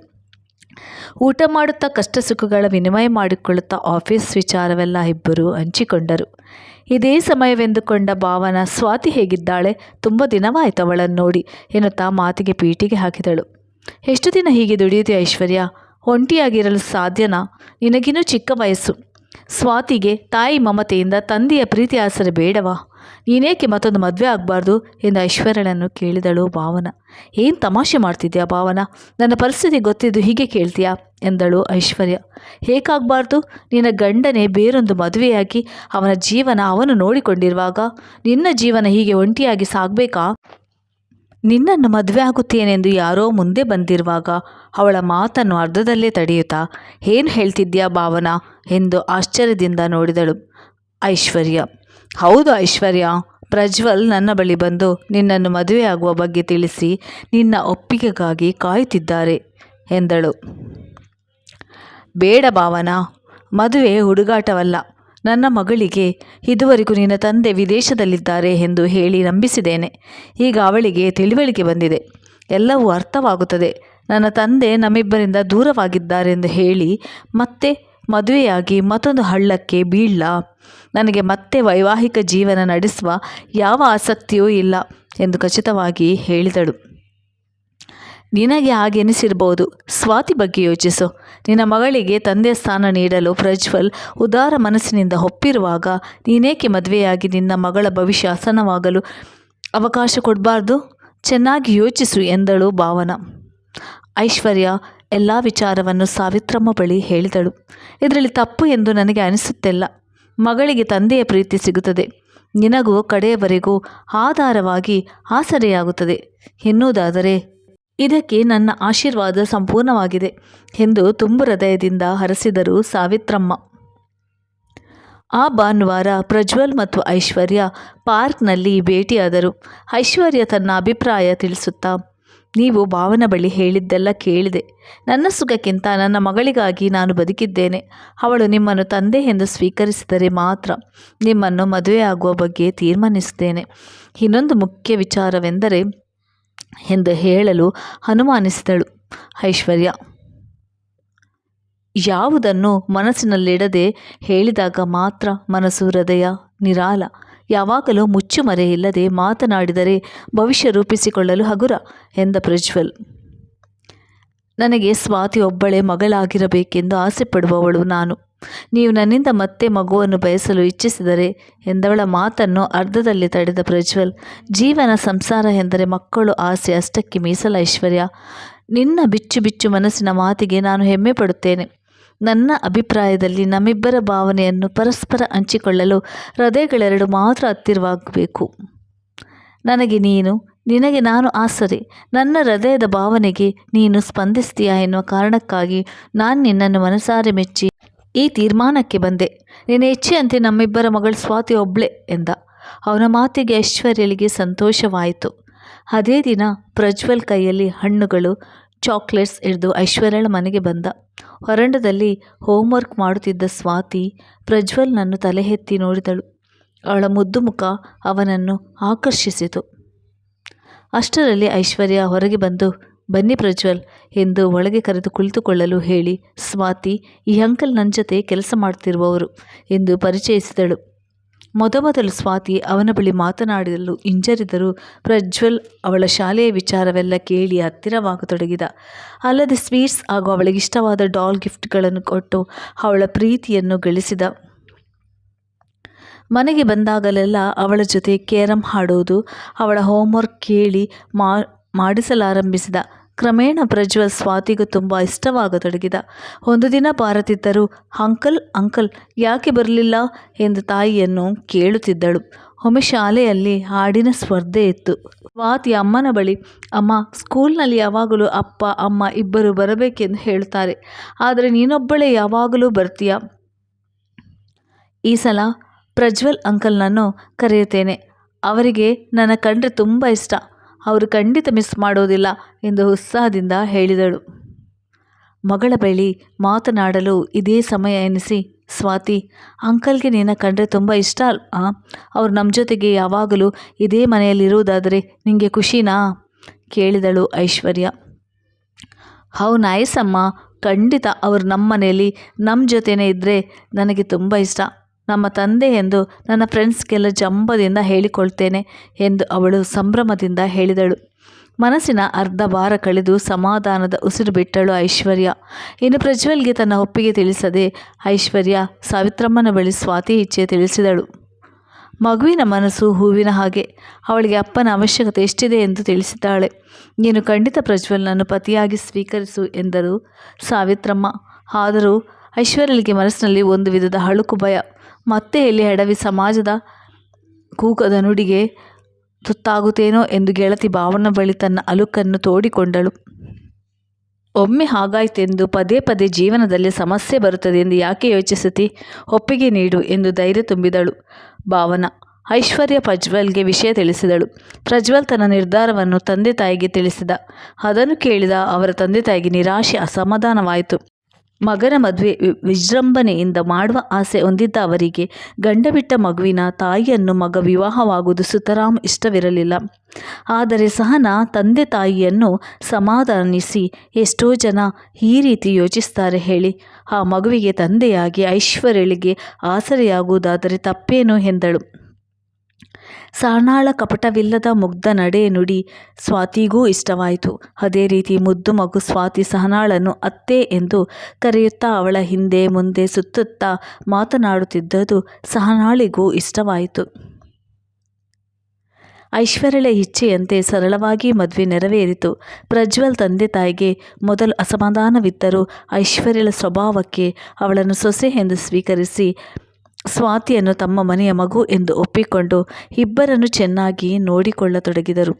ಊಟ ಮಾಡುತ್ತಾ ಕಷ್ಟ ಸುಖಗಳ ವಿನಿಮಯ ಮಾಡಿಕೊಳ್ಳುತ್ತಾ ಆಫೀಸ್ ವಿಚಾರವೆಲ್ಲ ಇಬ್ಬರು ಹಂಚಿಕೊಂಡರು. ಇದೇ ಸಮಯವೆಂದುಕೊಂಡ ಭಾವನಾ, ಸ್ವಾತಿ ಹೇಗಿದ್ದಾಳೆ? ತುಂಬ ದಿನವಾಯಿತು ಅವಳನ್ನು ನೋಡಿ ಎನ್ನುತ್ತಾ ಮಾತಿಗೆ ಪೀಟಿಗೆ ಹಾಕಿದಳು. ಎಷ್ಟು ದಿನ ಹೀಗೆ ದುಡಿಯುತ್ತೆ ಐಶ್ವರ್ಯ? ಒಂಟಿಯಾಗಿರಲು ಸಾಧ್ಯನಾ? ನಿನಗಿನ್ನೂ ಚಿಕ್ಕ ವಯಸ್ಸು. ಸ್ವಾತಿಗೆ ತಾಯಿ ಮಮತೆಯಿಂದ ತಂದೆಯ ಪ್ರೀತಿ ಆಸರೆ ಬೇಡವಾ? ನೀನೇಕೆ ಮತ್ತೊಂದು ಮದುವೆ ಆಗಬಾರ್ದು ಎಂದು ಐಶ್ವರ್ಯಳನ್ನು ಕೇಳಿದಳು ಭಾವನಾ. ಏನು ತಮಾಷೆ ಮಾಡ್ತಿದ್ಯಾ ಭಾವನಾ? ನನ್ನ ಪರಿಸ್ಥಿತಿ ಗೊತ್ತಿದ್ದು ಹೀಗೆ ಕೇಳ್ತೀಯಾ ಎಂದಳು ಐಶ್ವರ್ಯ. ಹೇಗಾಗಬಾರ್ದು? ನಿನ್ನ ಗಂಡನೇ ಬೇರೊಂದು ಮದುವೆಯಾಗಿ ಅವನ ಜೀವನ ಅವನು ನೋಡಿಕೊಂಡಿರುವಾಗ ನಿನ್ನ ಜೀವನ ಹೀಗೆ ಒಂಟಿಯಾಗಿ ಸಾಗಬೇಕಾ? ನಿನ್ನನ್ನು ಮದುವೆ ಆಗುತ್ತೇನೆಂದು ಯಾರೋ ಮುಂದೆ ಬಂದಿರುವಾಗ ಅವಳ ಮಾತನ್ನು ಅರ್ಧದಲ್ಲೇ ತಡೆಯುತ್ತಾ ಏನು ಹೇಳ್ತಿದ್ಯಾ ಭಾವನಾ ಎಂದು ಆಶ್ಚರ್ಯದಿಂದ ನೋಡಿದಳು ಐಶ್ವರ್ಯ. ಹೌದು ಐಶ್ವರ್ಯ, ಪ್ರಜ್ವಲ್ ನನ್ನ ಬಳಿ ಬಂದು ನಿನ್ನನ್ನು ಮದುವೆಯಾಗುವ ಬಗ್ಗೆ ತಿಳಿಸಿ ನಿನ್ನ ಒಪ್ಪಿಗೆಗಾಗಿ ಕಾಯುತ್ತಿದ್ದಾರೆ ಎಂದಳು. ಬೇಡ ಭಾವನಾ, ಮದುವೆ ಹುಡುಗಾಟವಲ್ಲ. ನನ್ನ ಮಗಳಿಗೆ ಇದುವರೆಗೂ ನಿನ್ನ ತಂದೆ ವಿದೇಶದಲ್ಲಿದ್ದಾರೆ ಎಂದು ಹೇಳಿ ನಂಬಿಸಿದ್ದೇನೆ. ಈಗ ಅವಳಿಗೆ ತಿಳಿವಳಿಕೆ ಬಂದಿದೆ, ಎಲ್ಲವೂ ಅರ್ಥವಾಗುತ್ತದೆ. ನನ್ನ ತಂದೆ ನಮ್ಮಿಬ್ಬರಿಂದ ದೂರವಾಗಿದ್ದಾರೆಂದು ಹೇಳಿ ಮತ್ತೆ ಮದುವೆಯಾಗಿ ಮತ್ತೊಂದು ಹಳ್ಳಕ್ಕೆ ಬೀಳಲ್ಲ. ನನಗೆ ಮತ್ತೆ ವೈವಾಹಿಕ ಜೀವನ ನಡೆಸುವ ಯಾವ ಆಸಕ್ತಿಯೂ ಇಲ್ಲ ಎಂದು ಖಚಿತವಾಗಿ ಹೇಳಿದಳು. ನಿನಗೆ ಹಾಗೆ ಎನಿಸಿರ್ಬೋದು. ಸ್ವಾತಿ ಬಗ್ಗೆ ಯೋಚಿಸು. ನಿನ್ನ ಮಗಳಿಗೆ ತಂದೆಯ ಸ್ಥಾನ ನೀಡಲು ಪ್ರಜ್ವಲ್ ಉದಾರ ಮನಸ್ಸಿನಿಂದ ಒಪ್ಪಿರುವಾಗ ನೀನೇಕೆ ಮದುವೆಯಾಗಿ ನಿನ್ನ ಮಗಳ ಭವಿಷ್ಯ ಹಸನವಾಗಲು ಅವಕಾಶ ಕೊಡಬಾರ್ದು? ಚೆನ್ನಾಗಿ ಯೋಚಿಸು ಎಂದಳು ಭಾವನಾ. ಐಶ್ವರ್ಯ ಎಲ್ಲ ವಿಚಾರವನ್ನು ಸಾವಿತ್ರಮ್ಮ ಬಳಿ ಹೇಳಿದಳು. ಇದರಲ್ಲಿ ತಪ್ಪು ಎಂದು ನನಗೆ ಅನಿಸುತ್ತಿಲ್ಲ. ಮಗಳಿಗೆ ತಂದೆಯ ಪ್ರೀತಿ ಸಿಗುತ್ತದೆ, ನಿನಗೂ ಕಡೆಯವರೆಗೂ ಆಧಾರವಾಗಿ ಆಸರೆಯಾಗುತ್ತದೆ ಎನ್ನುವುದಾದರೆ ಇದಕ್ಕೆ ನನ್ನ ಆಶೀರ್ವಾದ ಸಂಪೂರ್ಣವಾಗಿದೆ ಎಂದು ತುಂಬು ಹೃದಯದಿಂದ ಹರಸಿದರು ಸಾವಿತ್ರಮ್ಮ. ಆ ಭಾನುವಾರ ಪ್ರಜ್ವಲ್ ಮತ್ತು ಐಶ್ವರ್ಯ ಪಾರ್ಕ್ನಲ್ಲಿ ಭೇಟಿಯಾದರು. ಐಶ್ವರ್ಯ ತನ್ನ ಅಭಿಪ್ರಾಯ ತಿಳಿಸುತ್ತಾ, ನೀವು ಭಾವನ ಬಳಿ ಹೇಳಿದ್ದೆಲ್ಲ ಕೇಳಿದೆ. ನನ್ನ ಸುಖಕ್ಕಿಂತ ನನ್ನ ಮಗಳಿಗಾಗಿ ನಾನು ಬದುಕಿದ್ದೇನೆ. ಅವಳು ನಿಮ್ಮನ್ನು ತಂದೆ ಎಂದು ಸ್ವೀಕರಿಸಿದರೆ ಮಾತ್ರ ನಿಮ್ಮನ್ನು ಮದುವೆಯಾಗುವ ಬಗ್ಗೆ ತೀರ್ಮಾನಿಸುತ್ತೇನೆ. ಇನ್ನೊಂದು ಮುಖ್ಯ ವಿಚಾರವೆಂದರೆ ಎಂದು ಹೇಳಲು ಅನುಮಾನಿಸಿದಳು ಐಶ್ವರ್ಯ. ಯಾವುದನ್ನು ಮನಸ್ಸಿನಲ್ಲಿಡದೆ ಹೇಳಿದಾಗ ಮಾತ್ರ ಮನಸ್ಸು ಹೃದಯ ನಿರಾಳ. ಯಾವಾಗಲೂ ಮುಚ್ಚುಮರೆ ಇಲ್ಲದೆ ಮಾತನಾಡಿದರೆ ಭವಿಷ್ಯ ರೂಪಿಸಿಕೊಳ್ಳಲು ಹಗುರ ಎಂದ ಪ್ರಜ್ವಲ್. ನನಗೆ ಸ್ವಾತಿ ಒಬ್ಬಳೇ ಮಗಳಾಗಿರಬೇಕೆಂದು ಆಸೆ ಪಡುವವಳು ನಾನು. ನೀವು ನನ್ನಿಂದ ಮತ್ತೆ ಮಗುವನ್ನು ಬಯಸಲು ಇಚ್ಛಿಸಿದರೆ ಎಂದವಳ ಮಾತನ್ನು ಅರ್ಧದಲ್ಲಿ ತಡೆದ ಪ್ರಜ್ವಲ್, ಜೀವನ ಸಂಸಾರ ಎಂದರೆ ಮಕ್ಕಳು ಆಸೆ ಅಷ್ಟಕ್ಕೆ ಮೀಸಲ ಐಶ್ವರ್ಯ. ನಿನ್ನ ಬಿಚ್ಚು ಬಿಚ್ಚು ಮನಸ್ಸಿನ ಮಾತಿಗೆ ನಾನು ಹೆಮ್ಮೆ ಪಡುತ್ತೇನೆ. ನನ್ನ ಅಭಿಪ್ರಾಯದಲ್ಲಿ ನಮ್ಮಿಬ್ಬರ ಭಾವನೆಯನ್ನು ಪರಸ್ಪರ ಹಂಚಿಕೊಳ್ಳಲು ಹೃದಯಗಳೆರಡು ಮಾತ್ರ ಹತ್ತಿರವಾಗಬೇಕು. ನನಗೆ ನೀನು, ನಿನಗೆ ನಾನು ಆಸರೆ. ನನ್ನ ಹೃದಯದ ಭಾವನೆಗೆ ನೀನು ಸ್ಪಂದಿಸ್ತೀಯಾ ಎನ್ನುವ ಕಾರಣಕ್ಕಾಗಿ ನಾನು ನಿನ್ನನ್ನು ಮನಸಾರೆ ಮೆಚ್ಚಿ ಈ ತೀರ್ಮಾನಕ್ಕೆ ಬಂದೆ. ನಿನ್ನ ಇಚ್ಛೆಯಂತೆ ನಮ್ಮಿಬ್ಬರ ಮಗಳು ಸ್ವಾತಿ ಒಬ್ಳೆ ಎಂದ. ಅವನ ಮಾತಿಗೆ ಐಶ್ವರ್ಯಳಿಗೆ ಸಂತೋಷವಾಯಿತು. ಅದೇ ದಿನ ಪ್ರಜ್ವಲ್ ಕೈಯಲ್ಲಿ ಹಣ್ಣುಗಳು ಚಾಕ್ಲೇಟ್ಸ್ ಹಿಡಿದು ಐಶ್ವರ್ಯಳ ಮನೆಗೆ ಬಂದ. ಹೊರಂಡದಲ್ಲಿ ಹೋಮ್ವರ್ಕ್ ಮಾಡುತ್ತಿದ್ದ ಸ್ವಾತಿ ಪ್ರಜ್ವಲ್ನನ್ನು ತಲೆ ಎತ್ತಿ ನೋಡಿದಳು. ಅವಳ ಮುದ್ದು ಮುಖ ಅವನನ್ನು ಆಕರ್ಷಿಸಿತು. ಅಷ್ಟರಲ್ಲಿ ಐಶ್ವರ್ಯ ಹೊರಗೆ ಬಂದು, ಬನ್ನಿ ಪ್ರಜ್ವಲ್ ಎಂದು ಒಳಗೆ ಕರೆದು ಕುಳಿತುಕೊಳ್ಳಲು ಹೇಳಿ, ಸ್ವಾತಿ, ಈ ಅಂಕಲ್ ನನ್ನ ಜೊತೆ ಕೆಲಸ ಮಾಡ್ತಿರುವವರು ಎಂದು ಪರಿಚಯಿಸಿದಳು. ಮೊದಮೊದಲು ಸ್ವಾತಿ ಅವನ ಬಳಿ ಮಾತನಾಡಲು ಹಿಂಜರಿದರೂ ಪ್ರಜ್ವಲ್ ಅವಳ ಶಾಲೆಯ ವಿಚಾರವೆಲ್ಲ ಕೇಳಿ ಹತ್ತಿರವಾಗತೊಡಗಿದ. ಅಲ್ಲದೆ ಸ್ವೀಟ್ಸ್ ಹಾಗೂ ಅವಳಿಗಿಷ್ಟವಾದ ಡಾಲ್ ಗಿಫ್ಟ್ಗಳನ್ನು ಕೊಟ್ಟು ಅವಳ ಪ್ರೀತಿಯನ್ನು ಗಳಿಸಿದ. ಮನೆಗೆ ಬಂದಾಗಲೆಲ್ಲ ಅವಳ ಜೊತೆ ಕೇರಂ ಆಡುವುದು, ಅವಳ ಹೋಮ್ವರ್ಕ್ ಕೇಳಿ ಮಾಡಿಸಲಾರಂಭಿಸಿದ. ಕ್ರಮೇಣ ಪ್ರಜ್ವಲ್ ಸ್ವಾತಿಗೂ ತುಂಬ ಇಷ್ಟವಾಗತೊಡಗಿದ. ಒಂದು ದಿನ ಬಾರದಿದ್ದರೂ ಅಂಕಲ್ ಅಂಕಲ್ ಯಾಕೆ ಬರಲಿಲ್ಲ ಎಂದು ತಾಯಿಯನ್ನು ಕೇಳುತ್ತಿದ್ದಳು. ಒಮ್ಮೆ ಶಾಲೆಯಲ್ಲಿ ಹಾಡಿನ ಸ್ಪರ್ಧೆ ಇತ್ತು. ಸ್ವಾತಿ ಅಮ್ಮನ ಬಳಿ, ಅಮ್ಮ, ಸ್ಕೂಲ್ನಲ್ಲಿ ಯಾವಾಗಲೂ ಅಪ್ಪ ಅಮ್ಮ ಇಬ್ಬರು ಬರಬೇಕೆಂದು ಹೇಳುತ್ತಾರೆ, ಆದರೆ ನೀನೊಬ್ಬಳೇ ಯಾವಾಗಲೂ ಬರ್ತೀಯ. ಈ ಸಲ ಪ್ರಜ್ವಲ್ ಅಂಕಲ್ನನ್ನು ಕರೆಯುತ್ತೇನೆ. ಅವರಿಗೆ ನನ್ನ ಕಂಡ್ರೆ ತುಂಬ ಇಷ್ಟ. ಅವರು ಖಂಡಿತ ಮಿಸ್ ಮಾಡೋದಿಲ್ಲ ಎಂದು ಉತ್ಸಾಹದಿಂದ ಹೇಳಿದಳು. ಮಗಳ ಬಳಿ ಮಾತನಾಡಲು ಇದೇ ಸಮಯ ಎನಿಸಿ ಸ್ವಾತಿ, ಅಂಕಲ್ಗೆ ನಿನ್ನ ಕಂಡ್ರೆ ತುಂಬ ಇಷ್ಟ ಅಲ್ವಾ? ಅವ್ರು ನಮ್ಮ ಜೊತೆಗೆ ಯಾವಾಗಲೂ ಇದೇ ಮನೆಯಲ್ಲಿರುವುದಾದರೆ ನಿಮಗೆ ಖುಷಿನಾ? ಕೇಳಿದಳು ಐಶ್ವರ್ಯ. ಹೌ ನೈಸ್ ಅಮ್ಮ, ಖಂಡಿತ ಅವರು ನಮ್ಮ ಮನೆಯಲ್ಲಿ ನಮ್ಮ ಜೊತೆನೇ ಇದ್ದರೆ ನನಗೆ ತುಂಬ ಇಷ್ಟ. ನಮ್ಮ ತಂದೆ ಎಂದು ನನ್ನ ಫ್ರೆಂಡ್ಸ್ಗೆಲ್ಲ ಜಂಬದಿಂದ ಹೇಳಿಕೊಳ್ತೇನೆ ಎಂದು ಅವಳು ಸಂಭ್ರಮದಿಂದ ಹೇಳಿದಳು. ಮನಸ್ಸಿನ ಅರ್ಧ ಭಾರ ಕಳೆದು ಸಮಾಧಾನದ ಉಸಿರು ಬಿಟ್ಟಳು ಐಶ್ವರ್ಯ. ಇನ್ನು ಪ್ರಜ್ವಲ್ಗೆ ತನ್ನ ಒಪ್ಪಿಗೆ ತಿಳಿಸದೆ ಐಶ್ವರ್ಯ ಸಾವಿತ್ರಮ್ಮನ ಬಳಿ ಸ್ವಾತಿ ಇಚ್ಛೆ ತಿಳಿಸಿದಳು. ಮಗುವಿನ ಮನಸ್ಸು ಹೂವಿನ ಹಾಗೆ, ಅವಳಿಗೆ ಅಪ್ಪನ ಅವಶ್ಯಕತೆ ಎಷ್ಟಿದೆ ಎಂದು ತಿಳಿಸಿದ್ದಾಳೆ. ನೀನು ಖಂಡಿತ ಪ್ರಜ್ವಲ್ನನ್ನು ಪತಿಯಾಗಿ ಸ್ವೀಕರಿಸು ಎಂದರು ಸಾವಿತ್ರಮ್ಮ. ಆದರೂ ಐಶ್ವರ್ಯಳಿಗೆ ಮನಸ್ಸಿನಲ್ಲಿ ಒಂದು ವಿಧದ ಅಳುಕು ಭಯ. ಮತ್ತೆ ಎಲ್ಲಿ ಎಡವಿ ಸಮಾಜದ ಕೂಗದ ನುಡಿಗೆ ತುತ್ತಾಗುತ್ತೇನೋ ಎಂದು ಗೆಳತಿ ಭಾವನ ಬಳಿ ತನ್ನ ಅಳುಕನ್ನು ತೋಡಿಕೊಂಡಳು. ಒಮ್ಮೆ ಹಾಗಾಯಿತೆಂದು ಪದೇ ಪದೇ ಜೀವನದಲ್ಲಿ ಸಮಸ್ಯೆ ಬರುತ್ತದೆ ಎಂದು ಯಾಕೆ ಯೋಚಿಸುತ್ತಿ? ಒಪ್ಪಿಗೆ ನೀಡು ಎಂದು ಧೈರ್ಯ ತುಂಬಿದಳು ಭಾವನ. ಐಶ್ವರ್ಯ ಪ್ರಜ್ವಲ್ಗೆ ವಿಷಯ ತಿಳಿಸಿದಳು. ಪ್ರಜ್ವಲ್ ತನ್ನ ನಿರ್ಧಾರವನ್ನು ತಂದೆ ತಾಯಿಗೆ ತಿಳಿಸಿದ. ಅದನ್ನು ಕೇಳಿದ ಅವರ ತಂದೆ ತಾಯಿಗೆ ನಿರಾಶೆ, ಅಸಮಾಧಾನವಾಯಿತು. ಮಗನ ಮದುವೆ ವಿಜೃಂಭಣೆಯಿಂದ ಮಾಡುವ ಆಸೆ ಹೊಂದಿದ್ದ ಅವರಿಗೆ ಗಂಡ ಬಿಟ್ಟ ಮಗುವಿನ ತಾಯಿಯನ್ನು ಮಗ ವಿವಾಹವಾಗುವುದು ಸುತರಾಮ್ ಇಷ್ಟವಿರಲಿಲ್ಲ. ಆದರೆ ಸಹನಾ ತಂದೆ ತಾಯಿಯನ್ನು ಸಮಾಧಾನಿಸಿ, ಎಷ್ಟೋ ಜನ ಈ ರೀತಿ ಯೋಚಿಸ್ತಾರೆ ಹೇಳಿ, ಆ ಮಗುವಿಗೆ ತಂದೆಯಾಗಿ ಐಶ್ವರ್ಯಳಿಗೆ ಆಸರೆಯಾಗುವುದಾದರೆ ತಪ್ಪೇನು ಎಂದಳು. ಸಾಣಾಳ ಕಪಟವಿಲ್ಲದ ಮುಗ್ಧ ನಡೆ ನುಡಿ ಸ್ವಾತಿಗೂ ಇಷ್ಟವಾಯಿತು. ಅದೇ ರೀತಿ ಮುದ್ದು ಮಗು ಸ್ವಾತಿ ಸಹನಾಳನ್ನು ಅತ್ತೆ ಎಂದು ಕರೆಯುತ್ತಾ ಅವಳ ಹಿಂದೆ ಮುಂದೆ ಸುತ್ತುತ್ತಾ ಮಾತನಾಡುತ್ತಿದ್ದುದು ಸಹನಾಳಿಗೂ ಇಷ್ಟವಾಯಿತು. ಐಶ್ವರ್ಯಳ ಇಚ್ಛೆಯಂತೆ ಸರಳವಾಗಿ ಮದುವೆ ನೆರವೇರಿತು. ಪ್ರಜ್ವಲ್ ತಂದೆ ತಾಯಿಗೆ ಮೊದಲು ಅಸಮಾಧಾನವಿದ್ದರೂ ಐಶ್ವರ್ಯಳ ಸ್ವಭಾವಕ್ಕೆ ಅವಳನ್ನು ಸೊಸೆ ಎಂದು ಸ್ವೀಕರಿಸಿ ಸ್ವಾತಿಯನ್ನು ತಮ್ಮ ಮನೆಯ ಮಗು ಎಂದು ಒಪ್ಪಿಕೊಂಡು ಇಬ್ಬರನ್ನು ಚೆನ್ನಾಗಿ ನೋಡಿಕೊಳ್ಳತೊಡಗಿದರು.